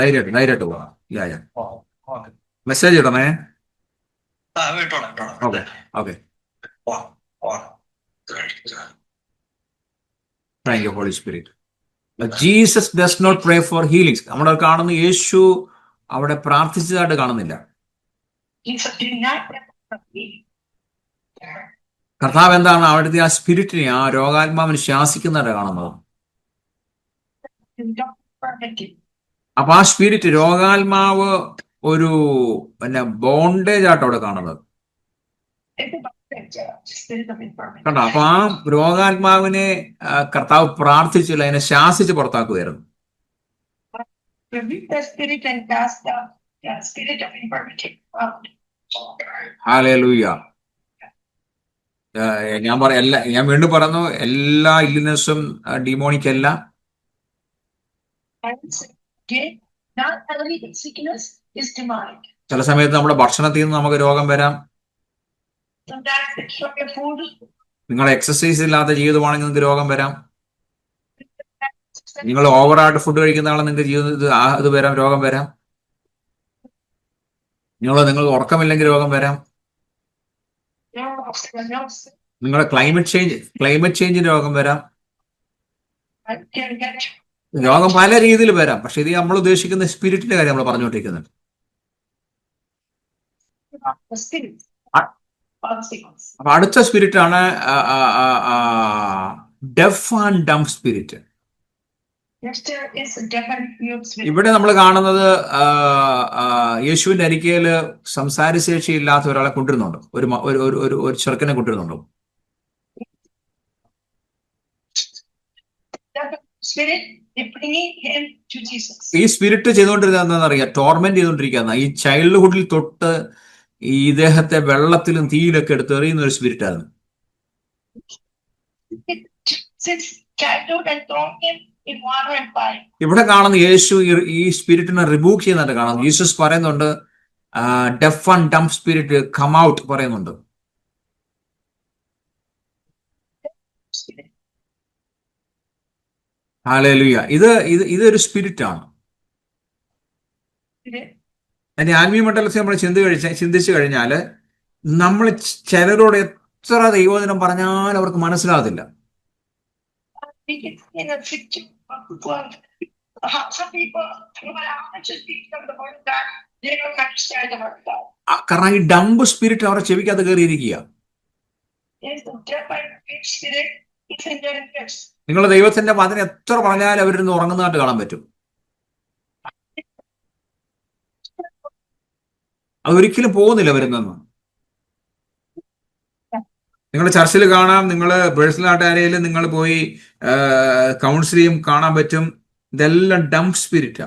ധൈര്യമായിട്ട് പോവാം. മെസ്സേജ് ഇടണേ. Okay okay. Thank you holy spirit. Jesus does not pray for healings. നമ്മുടെ കാണുന്ന യേശു അവിടെ പ്രാർത്ഥിച്ചതായിട്ട് കാണുന്നില്ല. കർത്താവ് എന്താണ് അവിടുത്തെ ആ സ്പിരിറ്റിനെ, ആ രോഗാത്മാവിനെ ശാസിക്കുന്നതായിട്ട് കാണുന്നത്. അപ്പൊ ആ സ്പിരിറ്റ്, രോഗാത്മാവ് ഒരു ബോണ്ടേജ് ആയിട്ട് അവിടെ കാണുന്നത് കണ്ടോ. അപ്പൊ ആ രോഗാത്മാവിനെ കർത്താവ് പ്രാർത്ഥിച്ചില്ല, അതിനെ ശാസിച്ച് പുറത്താക്കുമായിരുന്നു. ഹല്ലേലൂയ. ഞാൻ വീണ്ടും പറഞ്ഞു, എല്ലാ ഇൽനെസ്സും ഡിമോണിക് അല്ല. ചില സമയത്ത് നമ്മുടെ ഭക്ഷണത്തിൽ നിന്ന് നമുക്ക് രോഗം വരാം. നിങ്ങൾ എക്സസൈസ് ഇല്ലാത്ത ജീവിതമാണെങ്കിൽ നിങ്ങൾക്ക് രോഗം വരാം. നിങ്ങൾ ഓവറായിട്ട് ഫുഡ് കഴിക്കുന്ന ആളെ നിങ്ങൾക്ക് ജീവിതത്തിൽ ഇത് വരാം, രോഗം വരാം. നിങ്ങൾ ഉറക്കമില്ലെങ്കിൽ രോഗം വരാം. നിങ്ങളുടെ ക്ലൈമറ്റ് ചേഞ്ചിന് രോഗം വരാം. രോഗം പല രീതിയിൽ വരാം. പക്ഷെ ഇത് നമ്മൾ ഉദ്ദേശിക്കുന്ന സ്പിരിറ്റിന്റെ കാര്യം നമ്മൾ പറഞ്ഞുകൊണ്ടിരിക്കുന്നുണ്ട്. അപ്പൊ അടുത്ത സ്പിരിറ്റ് ആണ് ഡെഫ് ആൻഡ് ഡം സ്പിരിറ്റ്. ഇവിടെ നമ്മൾ കാണുന്നത് യേശുവിന്റെ അരികയില് സംസാരശേഷി ഇല്ലാത്ത ഒരാളെ കൊണ്ടിരുന്നുണ്ട്, ഒരു ചെറുക്കനെ കൊണ്ടിരുന്നുണ്ടോ? ഈ സ്പിരിറ്റ് ചെയ്തുകൊണ്ടിരുന്ന എന്താണെന്നറിയാം, ടോർമെന്റ് ചെയ്തുകൊണ്ടിരിക്കുന്ന ഈ ചൈൽഡ്ഹുഡിൽ തൊട്ട് ഈ ഇദ്ദേഹത്തെ വെള്ളത്തിലും തീയിലൊക്കെ എടുത്ത് എറിയുന്ന ഒരു സ്പിരിറ്റ് ആണ്. ഇവിടെ കാണുന്ന യേശു ഈ സ്പിരിറ്റിനെ റിബൂക്ക് ചെയ്യുന്നുണ്ട് കാണുന്നു. ജീസസ് പറയുന്നുണ്ട് deaf and dumb spirit come out പറയുന്നുണ്ട്. ഹല്ലേലൂയ. ഇതൊരു സ്പിരിറ്റ് ആണ്. അതിന്റെ ആത്മീയ മണ്ഡലത്തിൽ നമ്മൾ ചിന്തിച്ചു കഴിഞ്ഞാൽ നമ്മൾ ചിലരോട് എത്ര ദൈവവചനം പറഞ്ഞാൽ അവർക്ക് മനസ്സിലാകത്തില്ല. Some people, no matter how much you speak from the word of God, they don't understand the word of God. കാരണം ഈ ഡംബ് സ്പിരിറ്റ് അവരുടെ ചെവിക്കകത്ത് കയറിയിരിക്കുക. Yes, the deaf and spirit is in their ears. നിങ്ങൾ ദൈവത്തിന്റെ വചനം എത്ര പറഞ്ഞാലും അവരിന്ന് ഉറങ്ങുന്നതായിട്ട് കാണാൻ പറ്റും. അതൊരിക്കലും പോകുന്നില്ല അവരിൽ. നിങ്ങളുടെ ചർച്ചിൽ കാണാം, നിങ്ങൾ പേഴ്സണലായിട്ട് ആരെയും നിങ്ങൾ പോയി കൗൺസിൽ ചെയ്യും കാണാൻ പറ്റും. ഇതെല്ലാം ഡംബ് സ്പിരിറ്റാ.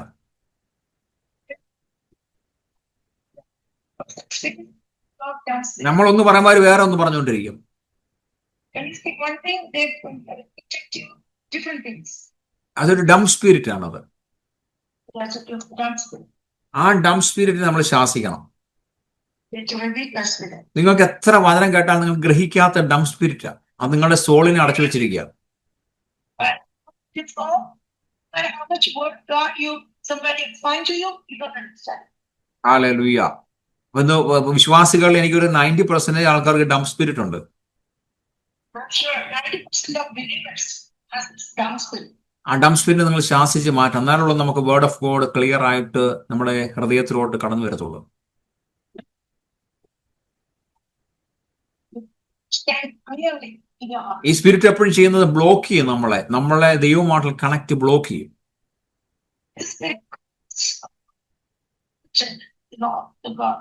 നമ്മളൊന്ന് പറയുമ്പോൾ വേറെ ഒന്ന് പറഞ്ഞുകൊണ്ടിരിക്കും. അതൊരു ഡംബ് സ്പിരിറ്റ് ആണത്. ആ ഡംബ് സ്പിരിറ്റ് നമ്മൾ ശാസിക്കണം. നിങ്ങൾക്ക് എത്ര വചനം കേട്ടാൽ നിങ്ങൾ ഗ്രഹിക്കാത്ത ഡംബ് സ്പിരിറ്റാ. അത് നിങ്ങളുടെ സോളിനെ അടച്ചു വെച്ചിരിക്കുക. ഹല്ലേലൂയ. വിശ്വാസികൾ എനിക്കൊരു 90% ആൾക്കാർക്ക് ഡംബ് സ്പിരിറ്റ് ഉണ്ട്. ആ ഡംബ് സ്പിരിറ്റ് നിങ്ങൾ ശാസിച്ച് മാറ്റാം. എന്നാലുള്ള നമുക്ക് വേർഡ് ഓഫ് ഗോഡ് ക്ലിയർ ആയിട്ട് നമ്മുടെ ഹൃദയത്തിലോട്ട് കടന്നു വരത്തുള്ളൂ. ഈ സ്പിരിറ്റ് എപ്പോഴും ചെയ്യുന്നത് ബ്ലോക്ക് ചെയ്യും നമ്മളെ ദൈവമായിട്ടുള്ള കണക്ട് ബ്ലോക്ക് ചെയ്യും.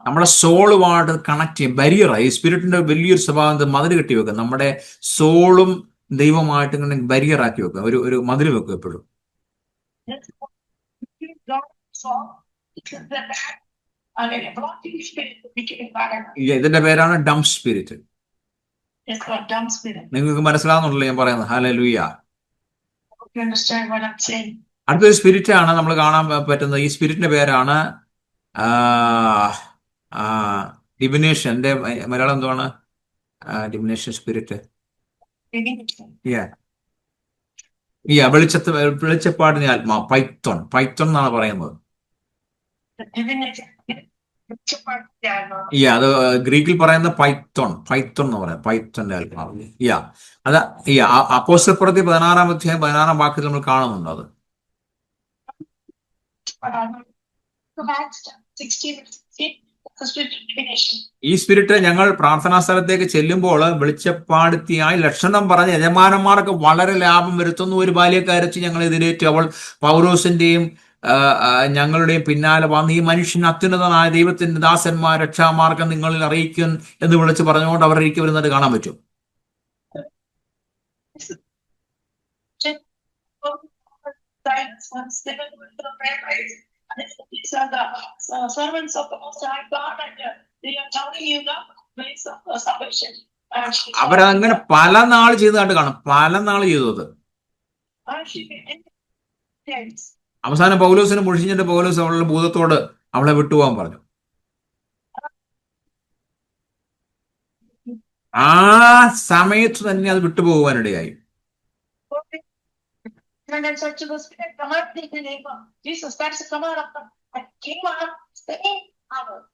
നമ്മുടെ സോളുമായിട്ട് കണക്ട് ചെയ്യും. ബരിയറായി. ഈ സ്പിരിറ്റിന്റെ വലിയൊരു സ്വഭാവം മതിൽ കെട്ടി വെക്കുക. നമ്മുടെ സോളും ദൈവമായിട്ട് ഇങ്ങനെ ബരിയർ ആക്കി വെക്കുക. ഒരു മതിൽ വെക്കുക എപ്പോഴും. ഇതിന്റെ പേരാണ് ഡംബ് സ്പിരിറ്റ്. നിങ്ങൾക്ക് മനസ്സിലാവുന്നുണ്ടല്ലോ ഞാൻ പറയുന്നത്? ഹല്ലേലൂയ. അടുത്തൊരു സ്പിരിറ്റ് ആണ് നമ്മൾ കാണാൻ പറ്റുന്നത്. ഈ സ്പിരിറ്റിന്റെ പേരാണ് ഡിവിനേഷൻ. എന്റെ മലയാളം എന്താണ് ഡിവിനേഷൻ സ്പിരിറ്റ്? വെളിച്ചപ്പാടിന്റെ ആത്മാ. പൈത്തോൺ എന്നാണ് പറയുന്നത്. അത് ഗ്രീക്കിൽ പറയുന്ന പൈത്തോൺ എന്ന് പറയാം. പൈത്തോന്റെ ആത്മാവ്. അത് അപ്പോസ്തല പ്രവൃത്തി 16-ാം അധ്യായം 16-ാം വാക്യത്തിൽ നമ്മൾ കാണുന്നുണ്ട്. അത് ഈ സ്പിരിറ്റ് ഞങ്ങൾ പ്രാർത്ഥനാ സ്ഥലത്തേക്ക് ചെല്ലുമ്പോൾ വെളിച്ചപ്പാടുത്തിയായി ലക്ഷണം പറഞ്ഞ് യജമാനന്മാർക്ക് വളരെ ലാഭം വരുത്തുന്ന ഒരു ബാല്യക്കാരച്ച് ഞങ്ങൾ എതിരേറ്റ് അവൾ പൗലോസിന്റെയും ഞങ്ങളുടെയും പിന്നാലെ വന്ന് ഈ മനുഷ്യൻ അത്യുന്നതനായ ദൈവത്തിന്റെ ദാസന്മാർ രക്ഷാമാർഗം നിങ്ങളിൽ അറിയിക്കും എന്ന് വിളിച്ച് പറഞ്ഞുകൊണ്ട് അവർ ഇരിക്കും വരുന്നത് കാണാൻ പറ്റും. അവരങ്ങനെ പല നാൾ ചെയ്തതായിട്ട് കാണും. പല നാൾ ചെയ്തത്. അവസാനം പൗലോസിനെ മുഷിഞ്ഞിട്ട് പൗലോസ് അവളുടെ ഭൂതത്തോട് അവളെ വിട്ടുപോകാൻ പറഞ്ഞു. ആ സമയത്ത് തന്നെ അത് വിട്ടുപോകുവാനിടയായി.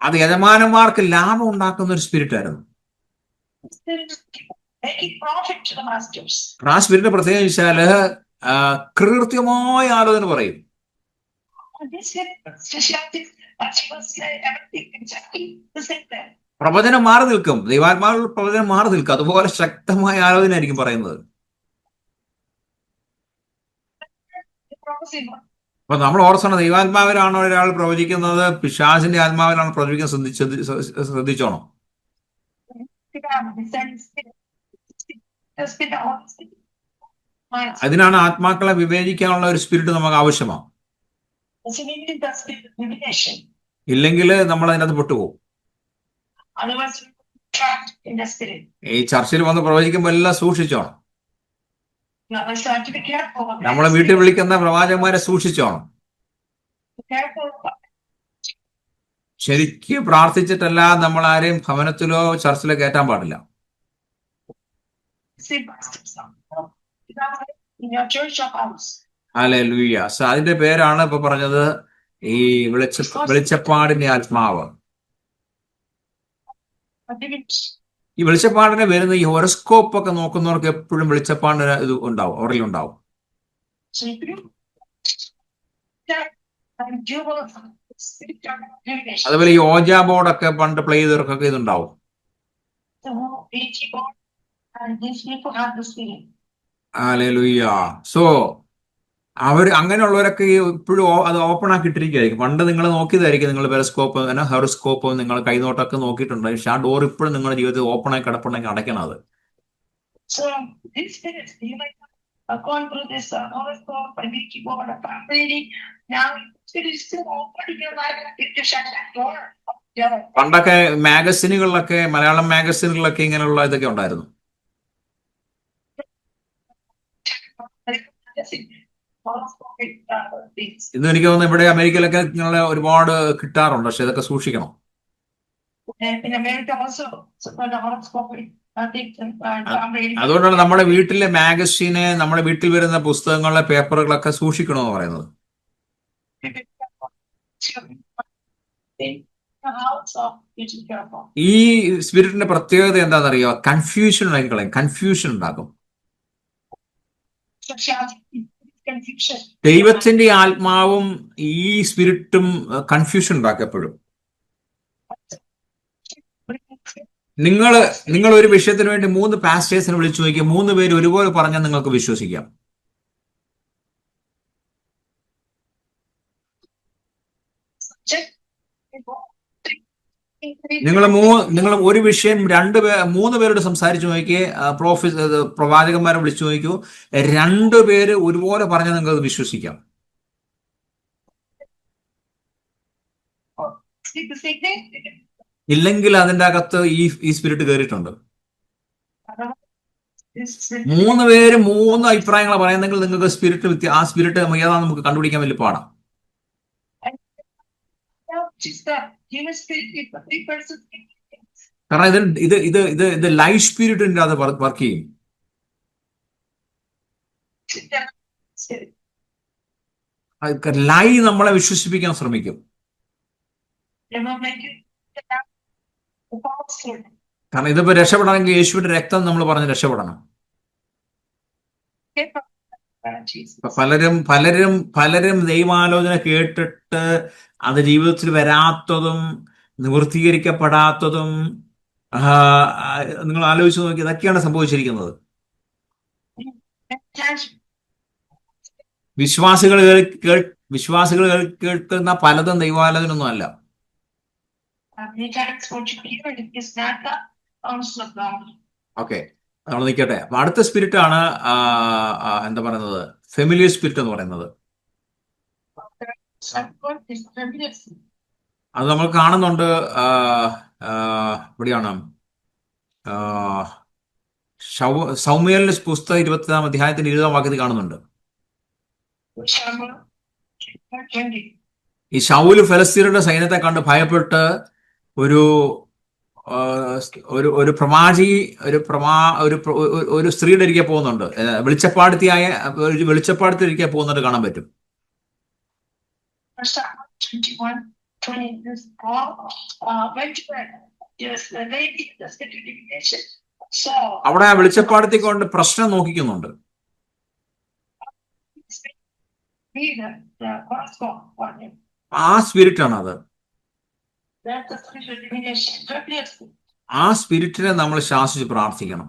അത് യജമാനന്മാർക്ക് ലാഭം ഉണ്ടാക്കുന്ന ഒരു സ്പിരിറ്റ് ആയിരുന്നു. ആ സ്പിരിറ്റ് പ്രത്യേകം വെച്ചാല് കൃത്യമായ ആലോചന പറയും. പ്രവചനം മാറി നിൽക്കും. ദൈവാത്മാവിലുള്ള പ്രവചനം മാറി നിൽക്കും. അതുപോലെ ശക്തമായ ആലോചന ആയിരിക്കും പറയുന്നത്. അപ്പൊ നമ്മൾ ഓർക്കണം, ദൈവാത്മാവിലാണോ ഒരാൾ പ്രവചിക്കുന്നത്, പിശാചിന്റെ ആത്മാവിലാണോ പ്രവചിക്കുന്നത് ശ്രദ്ധിച്ചോണം. അതിനാണ് ആത്മാക്കളെ വിവേചിക്കാനുള്ള ഒരു സ്പിരിറ്റ് നമുക്ക് ആവശ്യമാണ്. ഇല്ലെങ്കിൽ നമ്മൾ അതിനകത്ത് പെട്ടുപോകും. ഈ ചർച്ചിൽ വന്ന് പ്രവചിക്കുമ്പോൾ എല്ലാം സൂക്ഷിച്ചോണം. നമ്മളെ വീട്ടിൽ വിളിക്കുന്ന പ്രവാചകന്മാരെ സൂക്ഷിച്ചോണം. ശരിക്കും പ്രാർത്ഥിച്ചിട്ടല്ല നമ്മൾ ആരെയും ഭവനത്തിലോ ചർച്ചിലോ കയറ്റാൻ പാടില്ല. ഹല്ലേലൂയ. അതിന്റെ പേരാണ് ഇപ്പൊ പറഞ്ഞത് ഈ വെളിച്ചപ്പാടിന്റെ ആത്മാവ്. ഈ വെളിച്ചപ്പാടിനെ വരുന്ന ഈ ഹൊറോസ്കോപ്പ് ഒക്കെ നോക്കുന്നവർക്ക് എപ്പോഴും വെളിച്ചപ്പാടിന് ഇത് ഉണ്ടാവും, അവരിലുണ്ടാവും. അതുപോലെ ഈ ഓജ ബോർഡൊക്കെ പണ്ട് പ്ലേ ചെയ്തവർക്കൊക്കെ ഇതുണ്ടാവും. ഹല്ലേലൂയ. സോ അങ്ങനെയുള്ളവരൊക്കെ ഇപ്പോഴും അത് ഓപ്പൺ ആക്കി ഇട്ടിരിക്കുകയായിരിക്കും. പണ്ട് നിങ്ങൾ നോക്കിയതായിരിക്കും, നിങ്ങൾ പെരസ്കോപ്പ് ഹെറോസ്കോപ്പ് നിങ്ങൾ കൈനോട്ടൊക്കെ നോക്കിയിട്ടുണ്ട്. പക്ഷെ ആ ഡോർ ഇപ്പോഴും നിങ്ങളുടെ ജീവിതത്തിൽ ഓപ്പൺ ആയി കിടപ്പുണ്ടെങ്കിൽ അടയ്ക്കണം അത്. Gone through this horoscope and Ouija board and reading. Now it is still open in your life to shut that door. പണ്ടൊക്കെ മാഗസിനുകളിലൊക്കെ, മലയാളം മാഗസിനുകളിലൊക്കെ ഇങ്ങനെയുള്ള ഇതൊക്കെ ഉണ്ടായിരുന്നു. ഇന്ന് എനിക്ക് തോന്നുന്നു ഇവിടെ അമേരിക്കയിലൊക്കെ ഇങ്ങനെയുള്ള ഒരുപാട് കിട്ടാറുണ്ട്. പക്ഷെ ഇതൊക്കെ സൂക്ഷിക്കണം. അതുകൊണ്ടാണ് നമ്മുടെ വീട്ടിലെ മാഗസീന്, നമ്മുടെ വീട്ടിൽ വരുന്ന പുസ്തകങ്ങളിലെ പേപ്പറുകളൊക്കെ സൂക്ഷിക്കണമെന്ന് പറയുന്നത്. ഈ സ്പിരിറ്റിന്റെ പ്രത്യേകത എന്താണെന്നറിയോ? കൺഫ്യൂഷൻ ഉണ്ടാക്കി കളയും. കൺഫ്യൂഷൻ ഉണ്ടാക്കും. ദൈവത്തിന്റെ ആത്മാവും ഈ സ്പിരിറ്റും കൺഫ്യൂഷൻ ഉണ്ടാക്കപ്പെടും. നിങ്ങൾ ഒരു വിഷയത്തിന് വേണ്ടി 3 പാസ്റ്റേഴ്സിനെ വിളിച്ചു നോക്കിയാൽ 3 പേര് ഒരുപോലെ പറഞ്ഞാൽ നിങ്ങൾക്ക് വിശ്വസിക്കാം. നിങ്ങൾ ഒരു വിഷയം 3 പേരോട് സംസാരിച്ചു നോക്കിയേ, പ്രവാചകന്മാരെ വിളിച്ചു നോക്കൂ, 2 പേര് ഒരുപോലെ പറഞ്ഞാൽ നിങ്ങൾക്ക് വിശ്വസിക്കാം. ഇല്ലെങ്കിൽ അതിന്റെ അകത്ത് ഈ സ്പിരിറ്റ് കയറിയിട്ടുണ്ട്. 3 പേര് 3 അഭിപ്രായങ്ങൾ പറയുന്നെങ്കിൽ നിങ്ങൾക്ക് ആ സ്പിരിറ്റ് ഏതാണെന്ന് നമുക്ക് കണ്ടുപിടിക്കാൻ വലിയ പാടാം. കാരണം ഇത് ലൈഫ് സ്പിരിറ്റിന്റെ അത് വർക്ക് ചെയ്യും. ലൈ നമ്മളെ വിശ്വസിപ്പിക്കാൻ ശ്രമിക്കും. കാരണം ഇതിപ്പോ രക്ഷപ്പെടണമെങ്കിൽ യേശുവിന്റെ രക്തം നമ്മൾ പറഞ്ഞ് രക്ഷപ്പെടണം. പലരും ദൈവാലോചന കേട്ടിട്ട് അത് ജീവിതത്തിൽ വരാത്തതും നിവൃത്തീകരിക്കപ്പെടാത്തതും നിങ്ങൾ ആലോചിച്ച് നോക്കി, ഇതൊക്കെയാണ് സംഭവിച്ചിരിക്കുന്നത്. വിശ്വാസികൾ കേൾക്കുന്ന പലതും ദൈവാലോചനൊന്നും അല്ല. ഓക്കെ, നമ്മൾ നിൽക്കട്ടെ. അപ്പൊ അടുത്ത സ്പിരിറ്റ് ആണ് എന്താ പറയുന്നത്, ഫെമിലിയർ സ്പിരിറ്റ് എന്ന് പറയുന്നത്. അത് നമ്മൾ കാണുന്നുണ്ട്. ഇവിടെയാണ് സൗമ്യലിന്റെ പുസ്തകം 20-ാം അധ്യായത്തിന്റെ 20-ാം വാക്യത്തിൽ കാണുന്നുണ്ട്. ഈ ശൗല് ഫലസ്തീനയുടെ സൈന്യത്തെ കണ്ട് ഭയപ്പെട്ട് ഒരു ഒരു പ്രവാചി ഒരു സ്ത്രീയുടെ ഇരിക്കെ പോകുന്നുണ്ട്. വെളിച്ചപ്പാടത്തിരിക്കെ പോകുന്നുണ്ട് കാണാൻ പറ്റും. അവിടെ ആ വെളിച്ചപ്പാടത്തിൽ കൊണ്ട് പ്രശ്നം നോക്കിക്കുന്നുണ്ട്. ആ സ്പിരിറ്റ് ആണ് അത്. ആ സ്പിരിറ്റിനെ നമ്മൾ ശാസിച്ച് പ്രാർത്ഥിക്കണം.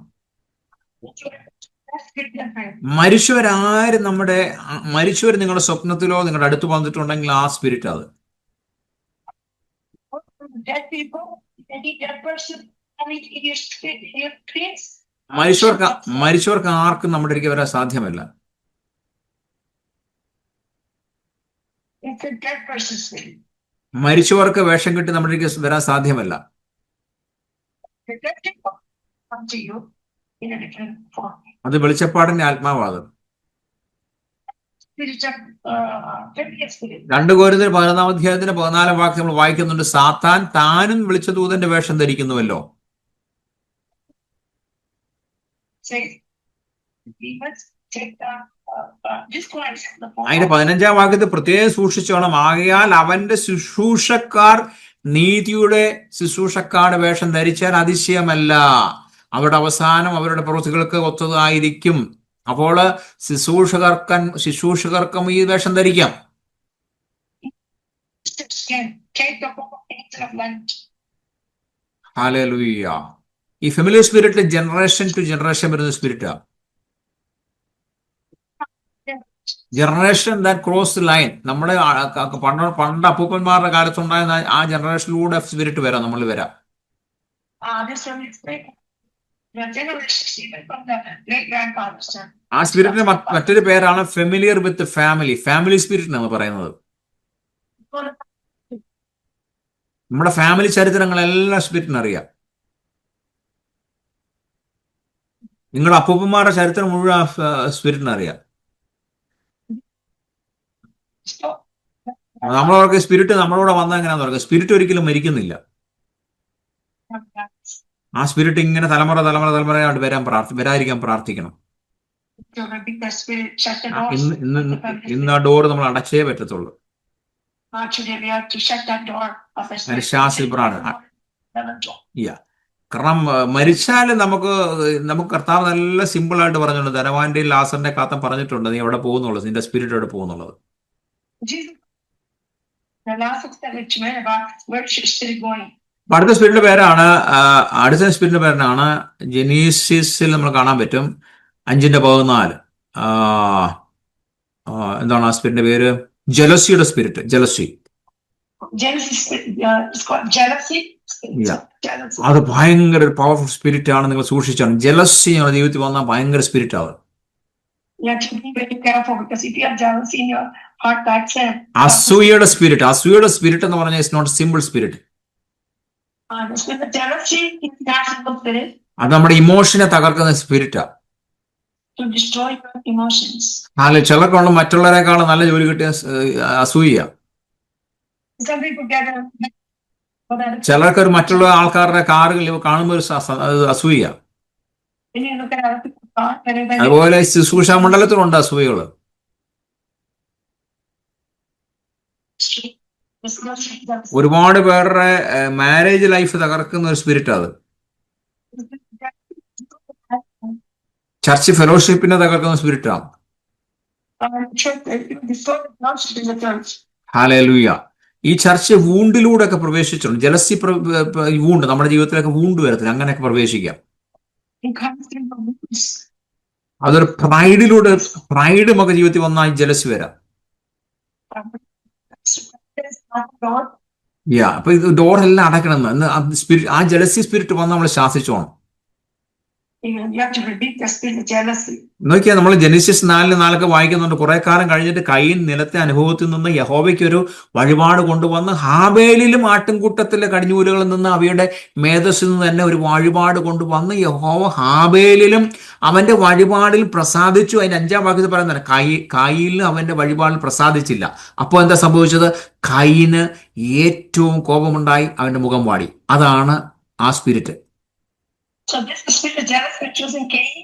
മരിച്ചവർ നിങ്ങളുടെ സ്വപ്നത്തിലോ നിങ്ങളുടെ അടുത്ത് വന്നിട്ടുണ്ടെങ്കിൽ ആ സ്പിരിറ്റ് അത്. മരിച്ചവർക്ക് ആർക്കും നമ്മുടെ അടുക്കൽ വരാൻ സാധ്യമല്ല. മരിച്ചവർക്ക് വേഷം കെട്ടി നമ്മുടെ അടുക്കൽ വരാൻ സാധ്യമല്ല. അത് വെളിച്ചപ്പാടിന്റെ ആത്മാവാണ്. 2 കൊരിന്ത്യർ 11-ാം അധ്യായത്തിന്റെ 14-ാം വാക്യം നമ്മൾ വായിക്കുന്നുണ്ട്. സാത്താൻ താനും വെളിച്ചദൂതന്റെ വേഷം ധരിക്കുന്നുവല്ലോ. അതിന്റെ 15-ാം വാക്യത്തിൽ പ്രത്യേകം സൂക്ഷിച്ചോണം. ആകയാൽ അവന്റെ ശുശ്രൂഷക്കാർ നീതിയുടെ ശുശ്രൂഷക്കാരുടെ വേഷം ധരിച്ചാൽ അതിശയമല്ല, അവരുടെ അവസാനം അവരുടെ പ്രവൃത്തികൾക്ക് ഒത്തതായിരിക്കും. അപ്പോൾ ശുശ്രൂഷകർക്കും ഈ വേഷം ധരിക്കാം. twisted skin, take the form of angel of light. Hallelujah. ഈ familiar spirit generation to generation വരുന്ന സ്പിരിറ്റാ. Generation that cross line. നമ്മുടെ പണ്ട് അപ്പൂപ്പന്മാരുടെ കാലത്തുണ്ടായിരുന്ന ആ ജനറേഷനിലൂടെ സ്പിരിറ്റ് വരാം, നമ്മൾ വരാം. ആ സ്പിരിറ്റിന് മറ്റൊരു പേരാണ് familiar with family. Family spirit എന്നാണ് പറയുന്നത്. നമ്മുടെ ഫാമിലി ചരിത്രങ്ങളെല്ലാം സ്പിരിറ്റിന് അറിയാം. നിങ്ങളുടെ അപ്പൂപ്പന്മാരുടെ ചരിത്രം മുഴുവൻ സ്പിരിറ്റിന് അറിയാം. നമ്മളവർക്ക് സ്പിരിറ്റ് നമ്മളോട് വന്നാൽ എങ്ങനെയാന്ന് പറയുക, സ്പിരിറ്റ് ഒരിക്കലും മരിക്കുന്നില്ല. ആ സ്പിരിറ്റ് ഇങ്ങനെ തലമുറയായിട്ട് വരാതിരിക്കാൻ പ്രാർത്ഥിക്കണം. ഇന്ന് ആ ഡോർ നമ്മൾ അടച്ചേ പറ്റത്തുള്ളൂ. കാരണം മരിച്ചാൽ നമുക്ക് കർത്താവ് നല്ല സിമ്പിൾ ആയിട്ട് പറഞ്ഞിട്ടുണ്ട്. ധനവാന്റെ ലാസറിന്റെ കാത്തം പറഞ്ഞിട്ടുണ്ട്, നീ എവിടെ പോകുന്നുള്ളത്, നിന്റെ സ്പിരിറ്റ് എവിടെ പോകുന്നുള്ളത്. അടുത്ത സ്പിരിറ്റിന്റെ പേരാണ് ജെനീസിസിൽ നമ്മൾ കാണാൻ പറ്റും 5:14. എന്താണ് ആ സ്പിരിറ്റിന്റെ പേര്? ജലസിയുടെ സ്പിരിറ്റ്. അത് ഭയങ്കര പവർഫുൾ സ്പിരിറ്റ് ആണ്. നിങ്ങൾ സൂക്ഷിച്ചാണ്. ജലസി നമ്മുടെ ജീവിതത്തിൽ വന്നാൽ ഭയങ്കര സ്പിരിറ്റ് ആവും. അസൂയയുടെ സ്പിരിറ്റ് എന്ന് പറഞ്ഞാൽ ഇറ്റ്സ് നോട്ട് സിമ്പിൾ സ്പിരിറ്റ്. അത് നമ്മുടെ ഇമോഷനെ തകർക്കുന്ന സ്പിരിറ്റാ. ചിലർക്കുള്ള മറ്റുള്ളവരെക്കാളും നല്ല ജോലി കിട്ടിയ അസൂയ. ചിലർക്കൊരു മറ്റുള്ള ആൾക്കാരുടെ കാറുകൾ കാണുമ്പോൾ ഒരു അസൂയ. അതുപോലെ ശുശ്രൂഷ മണ്ഡലത്തിലുണ്ട് അസൂയകള്. ഒരുപാട് പേരുടെ മാരേജ് ലൈഫ് തകർക്കുന്ന ഒരു സ്പിരിറ്റ് അത്. ചർച്ച് ഫെലോഷിപ്പിനെ തകർക്കുന്ന സ്പിരിറ്റാണ്. ഹല്ലേലൂയ. ഈ ചർച്ച് വൂണ്ടിലൂടെ ഒക്കെ പ്രവേശിച്ചിട്ടുണ്ട്. ജലസി വൂണ്ട് നമ്മുടെ ജീവിതത്തിലൊക്കെ വൂണ്ട് വരത്തില്ല, അങ്ങനെയൊക്കെ പ്രവേശിക്കാം. അതൊരു പ്രൈഡ് നമുക്ക് ജീവിതത്തിൽ വന്നാൽ ജലസി വരാം. അപ്പൊ ഇത് ഡോറെല്ലാം അടക്കണം. ആ ജലസി സ്പിരിറ്റ് വന്ന് നമ്മൾ ശാസിച്ചോണം. നോക്കിയാൽ നമ്മൾ ജെനസിസ് 4:4 വായിക്കുന്നുണ്ട്. കുറെ കാലം കഴിഞ്ഞിട്ട് കയീൻ നിലത്തെ അനുഭവത്തിൽ നിന്ന് യഹോവയ്ക്ക് ഒരു വഴിപാട് കൊണ്ടുവന്ന് ഹാബേലിലും ആട്ടിൻകൂട്ടത്തിലെ കടിഞ്ഞൂലുകളിൽ നിന്ന് അവയുടെ മേധസ്സിൽ നിന്ന് തന്നെ ഒരു വഴിപാട് കൊണ്ടുവന്ന് യഹോവ ഹാബേലിലും അവന്റെ വഴിപാടിൽ പ്രസാദിച്ചു. അതിന്റെ 5-ാം വാക്യത്തിൽ പറയുന്നത് കയീനിലും അവന്റെ വഴിപാടിൽ പ്രസാദിച്ചില്ല. അപ്പോൾ എന്താ സംഭവിച്ചത്? കയീന് ഏറ്റവും കോപമുണ്ടായി, അവന്റെ മുഖം വാടി. അതാണ് ആ spirit. So this is the jealous which was in Cain,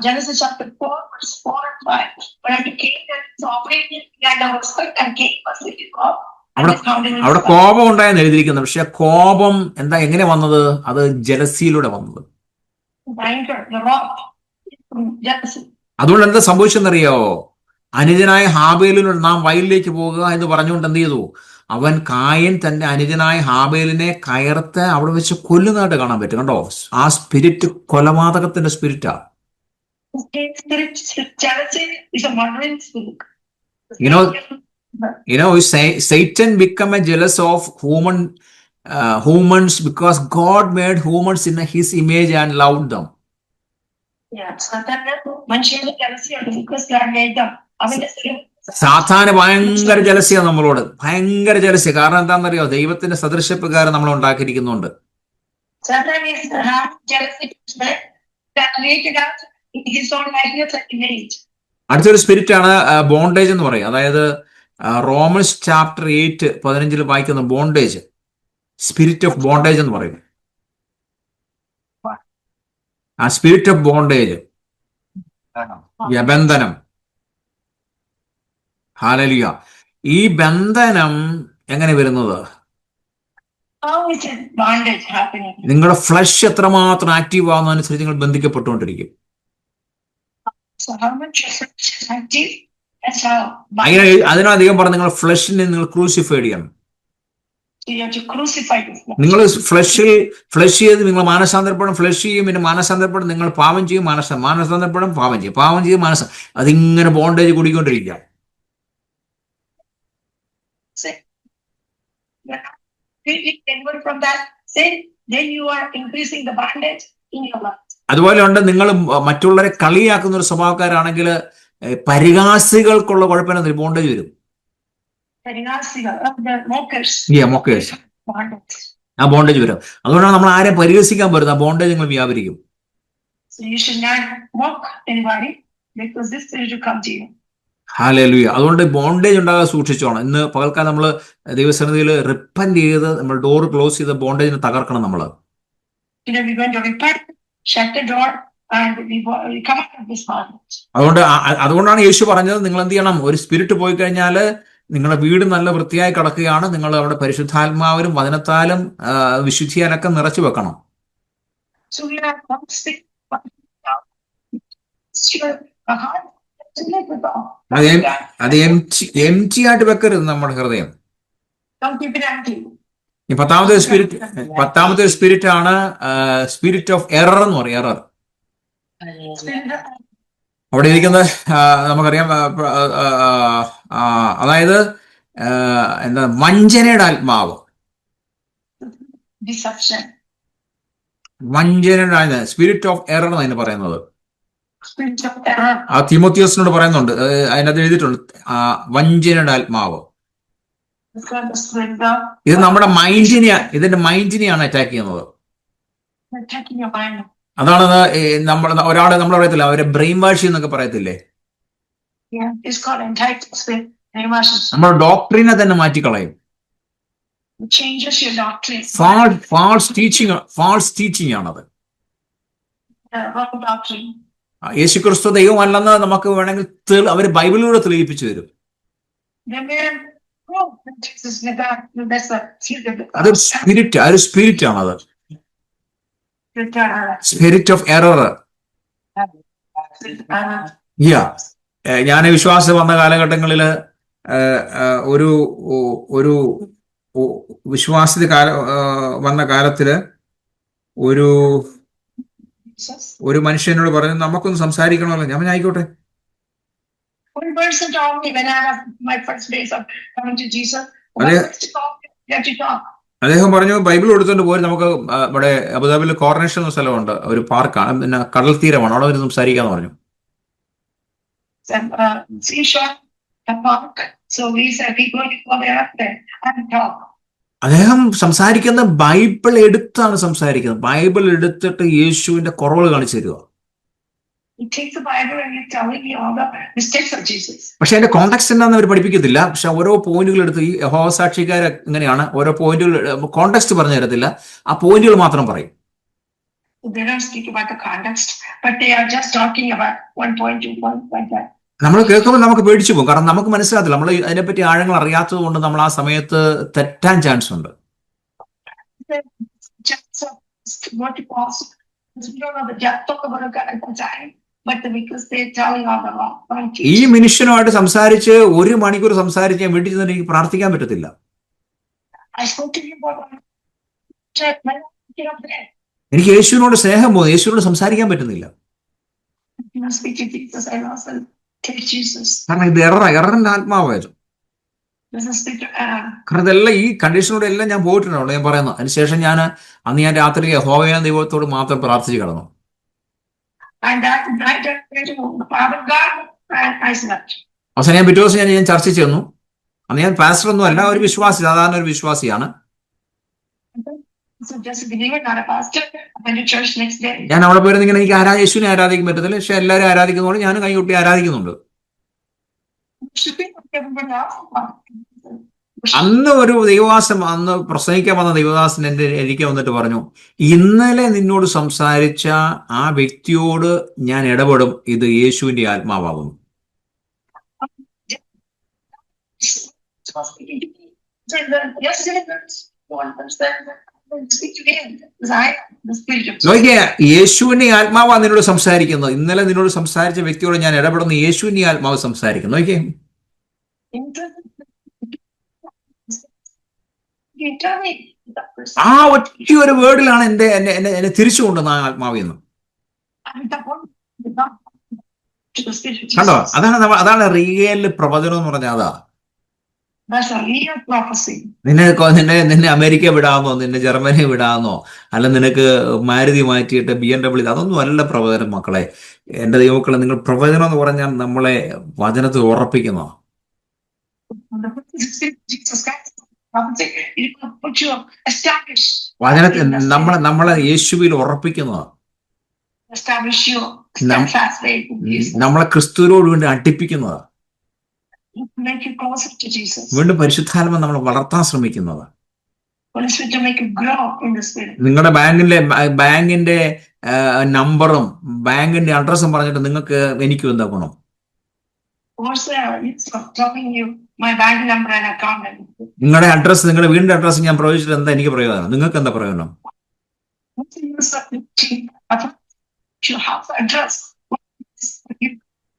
Genesis chapter 4, verse 4 and 5. But unto Cain that is operating, and was hurt, and Cain was wicked God. അവിടെ കോപം ഉണ്ടായെന്ന് എഴുതിയിരിക്കുന്നത്. പക്ഷെ കോപം എങ്ങനെ വന്നത്? അത് ജലസിയിലൂടെ വന്നത്. അതുകൊണ്ട് എന്താ സംഭവിച്ചെന്നറിയോ? അനുജനായ ഹാബേലിനോട് നാം വയലിലേക്ക് പോകുക എന്ന് പറഞ്ഞുകൊണ്ട് എന്ത് ചെയ്തു? അവൻ കായൻ തന്റെ അനുജനായ ഹാബേലിനെ കയർത്ത് അവിടെ വെച്ച് കൊല്ലുന്നതായിട്ട് കാണാൻ പറ്റും. കണ്ടോ? ആ സ്പിരിറ്റ് കൊലപാതകത്തിന്റെ സ്പിരിറ്റാ. Satan become a jealous of humans because God made humans in his image and loved them. സാത്താന് ഭയങ്കര ജലസിയാണ് നമ്മളോട്, ഭയങ്കര ജലസി. കാരണം എന്താണെന്നറിയോ? ദൈവത്തിന്റെ സദൃശപ്രകാരം നമ്മൾ ഉണ്ടാക്കിയിരിക്കുന്നുണ്ട്. അടുത്തൊരു സ്പിരിറ്റ് ആണ് ബോണ്ടേജ് എന്ന് പറയും. അതായത് റോമൻസ് ചാപ്റ്റർ 8:15 വായിക്കുന്ന ബോണ്ടേജ്, സ്പിരിറ്റ് ഓഫ് ബോണ്ടേജ് എന്ന് പറയും. ആ സ്പിരിറ്റ് ഓഫ് ബോണ്ടേജ്, ബന്ധനം. ഹല്ലേലൂയ. ഈ ബന്ധനം എങ്ങനെ വരുന്നത്? നിങ്ങളുടെ ഫ്ലഷ് എത്രമാത്രം ആക്റ്റീവ് ആവുന്നതനുസരിച്ച് നിങ്ങൾ ബന്ധിക്കപ്പെട്ടുകൊണ്ടിരിക്കും. That's how. അങ്ങനെ അതിനധികം പറഞ്ഞ് നിങ്ങൾ ഫ്ലഷിനെ നിങ്ങൾ ക്രൂസിഫൈഡ് ചെയ്യണം. You have to crucify this. നിങ്ങൾ ഫ്ലഷ് ചെയ്ത് നിങ്ങൾ മാനസാന്തരപ്പെടും, ഫ്ലഷ് ചെയ്യും, പിന്നെ മാനസാന്തരപ്പെടും, നിങ്ങൾ പാവം ചെയ്യും, മാനസാന്തരപ്പെടും, പാവം ചെയ്യും, അതിങ്ങനെ bondage കൂടിക്കൊണ്ടിരിക്കുക. From that sin, then you are increasing the bondage in your life. അതുപോലെ ഉണ്ട്, നിങ്ങൾ മറ്റുള്ളവരെ കളിയാക്കുന്ന ഒരു സ്വഭാവക്കാരാണെങ്കിൽ പരിഹാസികൾക്കുള്ള കുഴപ്പമില്ല, ബോണ്ടേജ് വരും. ആ ബോണ്ടേജ് വരും. അതുകൊണ്ടാണ് നമ്മൾ ആരെ പരിഹസിക്കാൻ പറ്റുന്നത്, ആ ബോണ്ടേജ് നിങ്ങൾ വ്യാപരിക്കും. ഹല്ലേലൂയ. അതുകൊണ്ട് ബോണ്ടേജ് ഉണ്ടാകാൻ സൂക്ഷിച്ചോണം. ഇന്ന് പകൽക്കാലം നമ്മൾ ദൈവസന്നിധിയിൽ റിപ്പന്റ് ചെയ്ത് നമ്മൾ ഡോർ ക്ലോസ് ചെയ്ത് ബോണ്ടേജിനെ തകർക്കണം. നമ്മൾ അതുകൊണ്ടാണ് യേശു പറഞ്ഞത്, നിങ്ങൾ എന്ത് ചെയ്യണം, ഒരു സ്പിരിറ്റ് പോയി കഴിഞ്ഞാൽ നിങ്ങളുടെ വീട് നല്ല വൃത്തിയായി കിടക്കുകയാണ്, നിങ്ങൾ അവിടെ പരിശുദ്ധാത്മാവിലും വചനത്താലും വിശുദ്ധിയാലൊക്കെ നിറച്ചു വെക്കണം. അത് എംറ്റി ആയിട്ട് വെക്കരുത് നമ്മുടെ ഹൃദയം. ഈ പത്താമത്തെ സ്പിരിറ്റ് ആണ് സ്പിരിറ്റ് ഓഫ് എറർ എന്ന് പറയും. എറർ അവിടെ ഇരിക്കുന്നത് നമുക്കറിയാം. അതായത് എന്താ, വഞ്ചനയുടെ ആത്മാവ്, വഞ്ചനയുടെ സ്പിരിറ്റ് ഓഫ് എറർ എന്ന് പറയുന്നത്. ആ തിമോത്തിയോസിനോട് പറയുന്നുണ്ട്, അതിനകത്ത് എഴുതിയിട്ടുണ്ട്, വഞ്ചനയുടെ ആത്മാവ്. ഇത് നമ്മുടെ ഇതിന്റെ മൈൻഡിനെയാണ് അറ്റാക്ക് ചെയ്യുന്നത്. അതാണ് ഒരാളെ നമ്മൾ പറയത്തില്ല, അവരെ ബ്രെയിൻ വാഷ് എന്നൊക്കെ പറയത്തില്ലേ, നമ്മുടെ ഡോക്ടറിനെ തന്നെ മാറ്റിക്കളയും. ഫാൾസ് ടീച്ചിങ് ആണത്. യേശുക്രിസ്തു ദൈവമല്ലെന്ന് നമുക്ക് വേണമെങ്കിൽ അവര് ബൈബിളിലൂടെ തെളിയിപ്പിച്ചു തരും. അതൊരു സ്പിരിറ്റ് ആണത്, സ്പിരിറ്റ് ഓഫ് എറർ. ഞാൻ വിശ്വാസം വന്ന കാലഘട്ടങ്ങളിൽ ഒരു വിശ്വാസ വന്ന കാലത്തില് ഒരു മനുഷ്യനോട് പറഞ്ഞു, നമുക്കൊന്ന് സംസാരിക്കണമല്ലോ. ഞാൻ ആയിക്കോട്ടെ. അദ്ദേഹം പറഞ്ഞു, ബൈബിൾ എടുത്തുകൊണ്ട് പോയി നമുക്ക് ഇവിടെ അബുദാബിയിൽ കോർണേഷൻ എന്ന സ്ഥലമുണ്ട്, ഒരു പാർക്കാണ്, പിന്നെ കടൽ തീരമാണ്, അവിടെ വന്ന് സംസാരിക്കാന്ന് പറഞ്ഞു. അദ്ദേഹം സംസാരിക്കുന്ന ബൈബിൾ എടുത്താണ് സംസാരിക്കുന്നത്. ബൈബിൾ എടുത്തിട്ട് യേശുവിന്റെ കുറവുകൾ കാണിച്ചു തരിക. പക്ഷെ അതിന്റെ കോണ്ടാക്സ്റ്റ് എന്താണെന്ന് അവർ പഠിപ്പിക്കത്തില്ല. പക്ഷെ ഓരോ പോയിന്റുകൾ എടുത്ത്, ഈ യഹോവ സാക്ഷിക്കാര് ഇങ്ങനെയാണ്, ഓരോ പോയിന്റുകൾ കോണ്ടാക്സ്റ്റ് പറഞ്ഞു തരത്തില്ല, ആ പോയിന്റുകൾ മാത്രം പറയും. നമ്മൾ കേൾക്കുമ്പോൾ നമുക്ക് പേടിച്ചു പോകും, കാരണം നമുക്ക് മനസ്സിലാകത്തില്ല, നമ്മൾ അതിനെപ്പറ്റി ആഴങ്ങൾ അറിയാത്തത് കൊണ്ട് നമ്മൾ ആ സമയത്ത് തെറ്റാൻ ചാൻസ് ഉണ്ട്. ഈ മനുഷ്യനുമായിട്ട് സംസാരിച്ച് 1 മണിക്കൂർ സംസാരിച്ച് ഞാൻ വീട്ടിൽ ചെന്നിട്ട് എനിക്ക് പ്രാർത്ഥിക്കാൻ പറ്റത്തില്ല. എനിക്ക് യേശുവിനോട് സ്നേഹം പോകുന്നു, യേശുവിനോട് സംസാരിക്കാൻ പറ്റുന്നില്ല. കാരണം ഇത് എററിന്റെ ആത്മാവായിരുന്നു. കാരണം ഇതെല്ലാം ഈ കണ്ടീഷനോടെ എല്ലാം ഞാൻ പോയിട്ടുണ്ടോ ഞാൻ പറയുന്നു. അതിനുശേഷം അന്ന് ഞാൻ രാത്രി യഹോവയായ ദൈവത്തോട് മാത്രം പ്രാർത്ഥിച്ച് കിടന്നു. അവസാനം ഞാൻ പിറ്റേ ദിവസം ഞാൻ ചർച്ച ചെന്നു. അന്ന് ഞാൻ പാസ്റ്റർ ഒന്നും അല്ല, ഒരു വിശ്വാസി, സാധാരണ ഒരു വിശ്വാസിയാണ്. ഞാൻ അവിടെ പോയിരുന്ന ഇങ്ങനെ എനിക്ക് യേശുവിനെ ആരാധിക്കാൻ പറ്റത്തില്ല, പക്ഷെ എല്ലാവരും ആരാധിക്കുന്നതുകൊണ്ട് ഞാനും കൈകൊട്ടി ആരാധിക്കുന്നുണ്ട്. അന്ന് ഒരു ദൈവദാസൻ, അന്ന് പ്രസംഗിക്കാൻ വന്ന ദൈവദാസൻ എനിക്ക് വന്നിട്ട് പറഞ്ഞു, ഇന്നലെ നിന്നോട് സംസാരിച്ച ആ വ്യക്തിയോട് ഞാൻ ഇടപെടും, ഇത് യേശുവിന്റെ ആത്മാവാകുന്നു. നോക്കിയേ, യേശുവിന്റെ ആത്മാവാ നിന്നോട് സംസാരിക്കുന്നത്. ഇന്നലെ നിന്നോട് സംസാരിച്ച വ്യക്തിയോട് ഞാൻ ഇടപെടുന്ന യേശുവിന്റെ ആത്മാവ് സംസാരിക്കുന്നു. നോക്കിയേ, ആ ഒറ്റ ഒരു വേർഡിലാണ് എന്നെ തിരിച്ചു കൊണ്ടുവന്ന ആ ആത്മാവിൽ നിന്ന്. കണ്ടോ, അതാണ് റിയൽ പ്രവചനം എന്ന് പറഞ്ഞാൽ. അതാ നിന്നെ അമേരിക്ക വിടാമെന്നോ, നിന്നെ ജർമ്മനി വിടാമെന്നോ, അല്ല നിനക്ക് മാരുതി മാറ്റിയിട്ട് BMW, അതൊന്നും അല്ല പ്രവചനം മക്കളെ. എന്റെ ദൈവമക്കളെ, നിങ്ങൾ പ്രവചനം എന്ന് പറഞ്ഞാൽ നമ്മളെ വചനത്തിൽ ഉറപ്പിക്കുന്നോ. വചനത്തിൽ നമ്മളെ യേശുവിൽ ഉറപ്പിക്കുന്നതാ. നമ്മളെ ക്രിസ്തുവിനോട് വേണ്ടി അടുപ്പിക്കുന്നതാ. വീണ്ടും പരിശുദ്ധാത്മ നമ്മളെ വളർത്താൻ ശ്രമിക്കുന്നത്. നിങ്ങളുടെ ബാങ്കിന്റെ നമ്പറും ബാങ്കിന്റെ അഡ്രസ്സും പറഞ്ഞിട്ട് നിങ്ങൾക്ക് എനിക്കും എന്താ ഗുണം? നിങ്ങളുടെ അഡ്രസ്സ്, നിങ്ങളുടെ വീടിന്റെ അഡ്രസ്സ് ഞാൻ പ്രവചിച്ചിട്ട് എന്താ എനിക്ക് പ്രയോജനം? നിങ്ങൾക്ക് എന്താ പ്രയോജനം?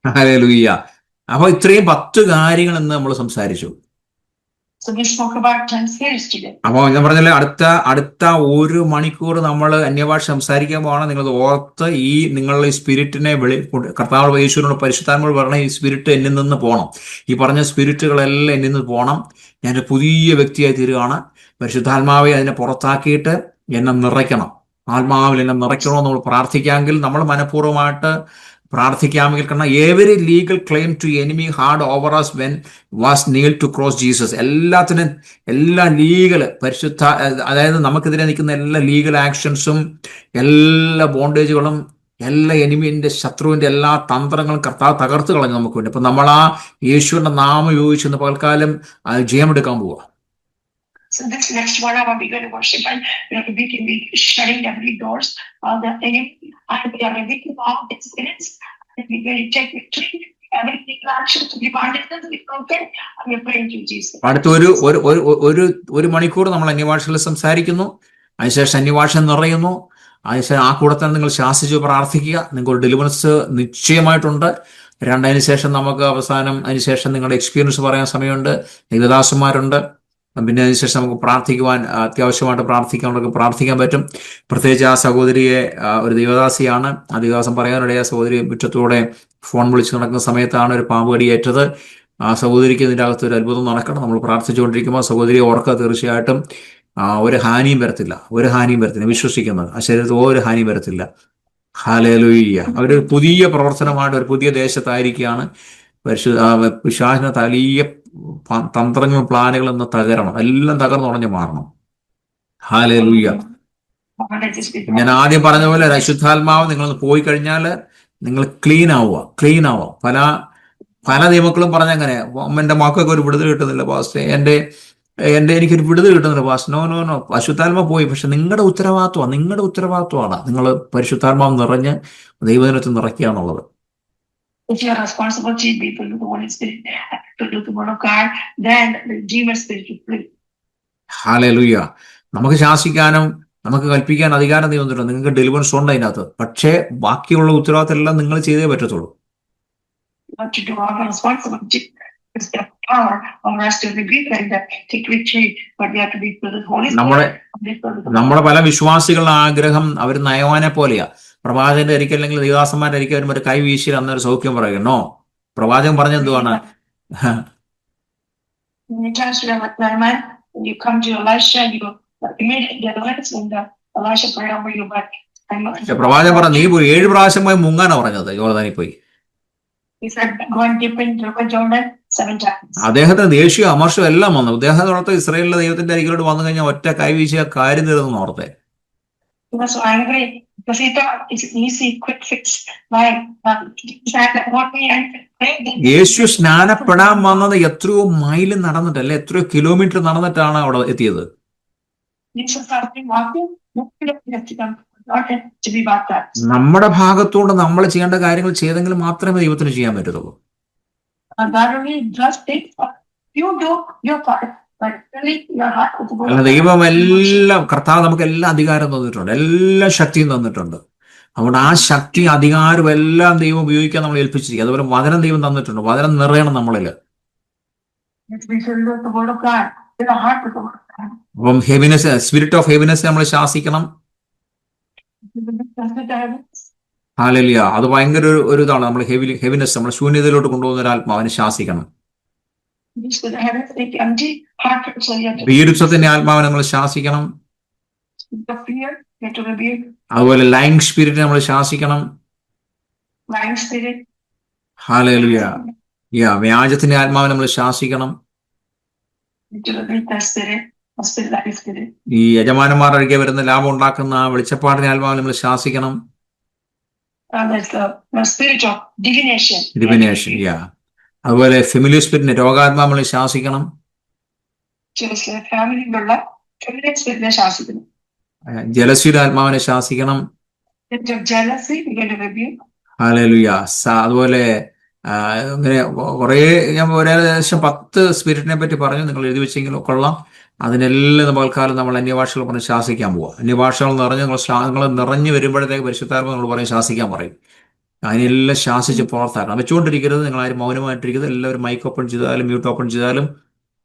ഹല്ലേലൂയ. അപ്പൊ ഇത്രയും 10 കാര്യങ്ങൾ എന്ന് നമ്മൾ സംസാരിച്ചു. അപ്പൊ ഞാൻ പറഞ്ഞല്ലേ, അടുത്ത 1 മണിക്കൂർ നമ്മൾ അന്യഭാഷ സംസാരിക്കാൻ പോകണം. നിങ്ങൾ ഓർത്ത് ഈ നിങ്ങളുടെ സ്പിരിറ്റിനെ കർത്താവ് യേശുവിനോട് പരിശുദ്ധാത്മാവ് പറഞ്ഞ ഈ സ്പിരിറ്റ് എന്നിൽ നിന്ന് പോകണം. ഈ പറഞ്ഞ സ്പിരിറ്റുകളെല്ലാം എന്നിൽ നിന്ന് പോകണം. ഞാനൊരു പുതിയ വ്യക്തിയായി തീരുകയാണ്. പരിശുദ്ധാത്മാവെ അതിനെ പുറത്താക്കിയിട്ട് എന്നെ നിറയ്ക്കണം. ആത്മാവിൽ എന്നെ നിറയ്ക്കണമെന്ന് നമ്മൾ പ്രാർത്ഥിക്കാമെങ്കിൽ, നമ്മൾ മനഃപൂർവ്വമായിട്ട് പ്രാർത്ഥിക്കാമെങ്കിൽ, കാരണം every legal claim to enemy hard over us when was nailed to cross Jesus. എല്ലാ ലീഗൽ പരിശുദ്ധ, അതായത് നമുക്കെതിരെ നിൽക്കുന്ന എല്ലാ ലീഗൽ ആക്ഷൻസും, എല്ലാ ബോണ്ടേജുകളും, എല്ലാ എനിമിന്റെ ശത്രുവിന്റെ എല്ലാ തന്ത്രങ്ങളും കർത്താവ് തകർത്ത് കളഞ്ഞു നമുക്ക് വേണ്ടി. അപ്പൊ നമ്മൾ ആ യേശുവിന്റെ നാമം ഉപയോഗിച്ച് പകൽക്കാലം ജയമെടുക്കാൻ പോവുക. So this next 1 hour we're going to worship, and we can be shutting every doors, the enemy, and we are rebuking all the spirits, and we're going to take victory. Every legal action to be binded and be broken, and we're praying to Jesus. അടുത്ത ഒരു മണിക്കൂർ നമ്മൾ അന്യഭാഷയിൽ സംസാരിക്കുന്നു. അതിനുശേഷം അന്യഭാഷ നിറയുന്നു. അതിനുശേഷം ആ കൂടെ തന്നെ നിങ്ങൾ ശാസിച്ച് പ്രാർത്ഥിക്കുക. നിങ്ങൾക്ക് ഡെലിവറൻസ് നിശ്ചയമായിട്ടുണ്ട്. അതിന് ശേഷം നമുക്ക് അവസാനം, അതിനുശേഷം നിങ്ങളുടെ എക്സ്പീരിയൻസ് പറയാൻ സമയമുണ്ട്. ദൈവദാസന്മാരുണ്ട്. പിന്നെ അതിനുശേഷം നമുക്ക് പ്രാർത്ഥിക്കുവാൻ, അത്യാവശ്യമായിട്ട് പ്രാർത്ഥിക്കാൻ പറ്റും. പ്രത്യേകിച്ച് ആ സഹോദരിയെ, ഒരു ദൈവദാസിയാണ്. ആ ദിവസം പറയാനിടയ സഹോദരി മുറ്റത്തൂടെ ഫോൺ വിളിച്ച് നടക്കുന്ന സമയത്താണ് ഒരു പാമ്പ് കടിയേറ്റത്. ആ സഹോദരിക്ക് ഇതിൻ്റെ അകത്ത് ഒരു അത്ഭുതം നടക്കണം. നമ്മൾ പ്രാർത്ഥിച്ചുകൊണ്ടിരിക്കുമ്പോൾ സഹോദരിയെ ഓർക്കുക. തീർച്ചയായിട്ടും ഒരു ഹാനിയും വരത്തില്ല. വിശ്വസിക്കുന്നത് ആ ശരീരത്തിൽ ഒരു ഹാനിയും വരത്തില്ല. ഹല്ലേലൂയ. ഒരു പുതിയ പ്രവർത്തനമായിട്ട് ഒരു പുതിയ ദേശത്തായിരിക്കുകയാണ്. പിശാചിന്റെ വലിയ തന്ത്രങ്ങളും പ്ലാനുകളും ഒന്ന് തകരണം. എല്ലാം തകർന്നുടഞ്ഞ് മാറണം. ഹല്ലേലൂയ. ഞാൻ ആദ്യം പറഞ്ഞ പോലെ അശുദ്ധാത്മാവ് നിങ്ങളൊന്ന് പോയി കഴിഞ്ഞാൽ നിങ്ങൾ ക്ലീൻ ആവുക. പല നിയമക്കളും പറഞ്ഞങ്ങനെ, എന്റെ മക്കൾക്ക് ഒരു വിടുതൽ കിട്ടുന്നില്ല പാസ്റ്റേ, എനിക്കൊരു വിടുതൽ കിട്ടുന്നില്ല പാസ്റ്റർ. നോ, അശുദ്ധാത്മാവ് പോയി. പക്ഷെ നിങ്ങളുടെ ഉത്തരവാദിത്വമാണ് നിങ്ങൾ പരിശുദ്ധാത്മാവ് നിറഞ്ഞ് ദൈവദിനത്തിൽ നിറയ്ക്കുക എന്നുള്ളത്. If you are responsible to people with the Holy Spirit to do the word of God, then the demon spirit will flee. Hallelujah. നമുക്ക് ശാസിക്കാനും നമുക്ക് കൽപ്പിക്കാൻ അധികാരം തന്നിട്ടുണ്ട്. നിങ്ങൾക്ക് ഡെലിവറൻസ് ഉണ്ട് അതിനകത്ത്. പക്ഷേ ബാക്കിയുള്ള ഉത്തരവാദിത്തം എല്ലാം നിങ്ങൾ ചെയ്തേ പറ്റത്തുള്ളൂ. നമ്മുടെ പല വിശ്വാസികളുടെ ആഗ്രഹം അവർ നയവാനെ പോലെയാ. പ്രവാചകന്റെ ഒരിക്കൽ അല്ലെങ്കിൽ ദൈവദാസന്മാരുടെ ഒരിക്കൽ വരുമ്പോൾ ഒരു കൈ വീശി അന്നൊരു സൗഖ്യം പറയുന്നോ? പ്രവാചകൻ പറഞ്ഞെന്തുവാണ്? പ്രവാചകൻ പറഞ്ഞു, നീ പോയി 7 പ്രാവശ്യം പോയി മുങ്ങാനാ പറഞ്ഞത്. യോർദാനിൽ പോയി. അദ്ദേഹത്തിന് ദേഷ്യം, അമർഷം എല്ലാം വന്നു. അദ്ദേഹത്തോടൊത്ത് ഇസ്രായേലിലെ ദൈവത്തിന്റെ അരികിലോട്ട് വന്നു കഴിഞ്ഞാൽ ഒറ്റ കൈ വീശിയ കാര്യം തീർന്നു ഓർത്തെ. യേശു സ്നാനപ്പെടാൻ വന്നത് എത്രയോ മൈൽ നടന്നിട്ടല്ലേ, എത്രയോ കിലോമീറ്റർ നടന്നിട്ടാണ് അവിടെ എത്തിയത്. നമ്മുടെ ഭാഗത്തോട് നമ്മൾ ചെയ്യേണ്ട കാര്യങ്ങൾ ചെയ്തെങ്കിൽ മാത്രമേ ദൈവത്തിന് ചെയ്യാൻ പറ്റത്തുള്ളൂ. അല്ല, ദൈവം എല്ലാം, കർത്താവ് നമുക്ക് എല്ലാ അധികാരം തന്നിട്ടുണ്ട്, എല്ലാ ശക്തിയും തന്നിട്ടുണ്ട്. അതുകൊണ്ട് ആ ശക്തി, അധികാരം എല്ലാം ദൈവം ഉപയോഗിക്കാൻ നമ്മൾ ഏൽപ്പിച്ചിരിക്കുക. അതുപോലെ വചനം ദൈവം തന്നിട്ടുണ്ട്. വചനം നിറയണം നമ്മളിൽ. അപ്പം ഹെവിനെസ്, സ്പിരിറ്റ് ഓഫ് ഹെവിനെസ് നമ്മൾ ശാസിക്കണം. ഹല്ലേലൂയ. അത് ഭയങ്കര ഒരു ഇതാണ്. നമ്മൾ ഹെവിനെസ്, നമ്മൾ ശൂന്യതയിലോട്ട് കൊണ്ടുപോകുന്ന ഒരു ആത്മാവിനെ ശാസിക്കണം. ഭീരുത്വത്തിന്റെ ആത്മാവിനെ നമ്മൾ ശാസിക്കണം. അതുപോലെ ലൈങ് സ്പിരിറ്റ് നമ്മൾ ശാസിക്കണം. ഹല്ലേലൂയ. വ്യാജത്തിന്റെ ആത്മാവിനെ നമ്മൾ ശാസിക്കണം. ഈ യജമാനന്മാർ ഒഴികെ വരുന്ന ലാഭം ഉണ്ടാക്കുന്ന വെളിച്ചപ്പാടിന്റെ ആത്മാവിനെ നമ്മൾ ശാസിക്കണം. ഡിവിനേഷൻ. അതുപോലെ ഫെമിലിയർ സ്പിരിറ്റിനെ, രോഗാത്മാ നമ്മൾ ശാസിക്കണം. ജലസിയുടെ ആത്മാവിനെ ശാസിക്കണം. ഹല്ലേലൂയ. അതുപോലെ ഇങ്ങനെ കുറെ, ഞാൻ ഏകദേശം 10 സ്പിരിറ്റിനെ പറ്റി പറഞ്ഞു. നിങ്ങൾ എഴുതി വെച്ചെങ്കിലും കൊള്ളാം. അതിനെല്ലാം പകൽക്കാലം നമ്മൾ അന്യഭാഷകൾ പറഞ്ഞ് ശാസിക്കാൻ പോവാം. അന്യഭാഷകൾ നിറഞ്ഞ് നിങ്ങൾ നിറഞ്ഞു വരുമ്പോഴത്തേക്ക് പരിശുദ്ധാത്മ നമ്മൾ പറയും, ശാസിക്കാൻ പറയും. അതിനെല്ലാം ശാസിച്ച് പുറത്താക്കണം. വെച്ചുകൊണ്ടിരിക്കരുത്. നിങ്ങൾ ആരും മൗനമായിട്ടിരിക്കരുത്. എല്ലാവരും മൈക്ക് ഓപ്പൺ ചെയ്താലും മ്യൂട്ട് ഓപ്പൺ ചെയ്താലും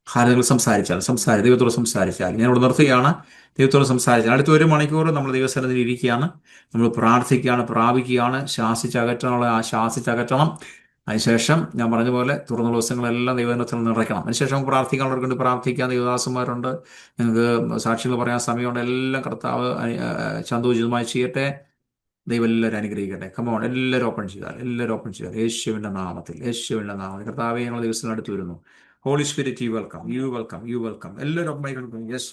നിങ്ങൾ ദൈവത്തോട് സംസാരിച്ചാൽ. ഞാൻ ഇവിടെ നിർത്തുകയാണ്. ദൈവത്തോട് സംസാരിച്ചാൽ അടുത്ത 1 മണിക്കൂർ നമ്മൾ ദൈവസന്നിധിയിൽ ഇരിക്കുകയാണ്. നമ്മൾ പ്രാർത്ഥിക്കുകയാണ്, പ്രാപിക്കുകയാണ്. ശാസിച്ചകറ്റണം. അതിനുശേഷം ഞാൻ പറഞ്ഞ പോലെ തുറന്ന ദിവസങ്ങളെല്ലാം ദൈവത്തിൽ നിറയ്ക്കണം. അതിനുശേഷം നമുക്ക് പ്രാർത്ഥിക്കാനുള്ളവർക്ക് വേണ്ടി പ്രാർത്ഥിക്കാൻ ദേവദാസന്മാരുണ്ട്. നിങ്ങൾക്ക് സാക്ഷികൾ പറയാൻ സമയമുണ്ട്. എല്ലാം കർത്താവ് ചന്തോചിതമായി ചെയ്യട്ടെ. ദൈവം എല്ലാവരും അനുഗ്രഹിക്കട്ടെ. കമോൺ, എല്ലാവരും ഓപ്പൺ ചെയ്താൽ യേശുവിന്റെ നാമത്തിൽ കർത്താവെ, ഞങ്ങൾ ദിവസത്തിന് അടുത്ത് വരുന്നു. Holy spirit, you welcome. എല്ലാവരും ഓപ്പൺ. യെസ്.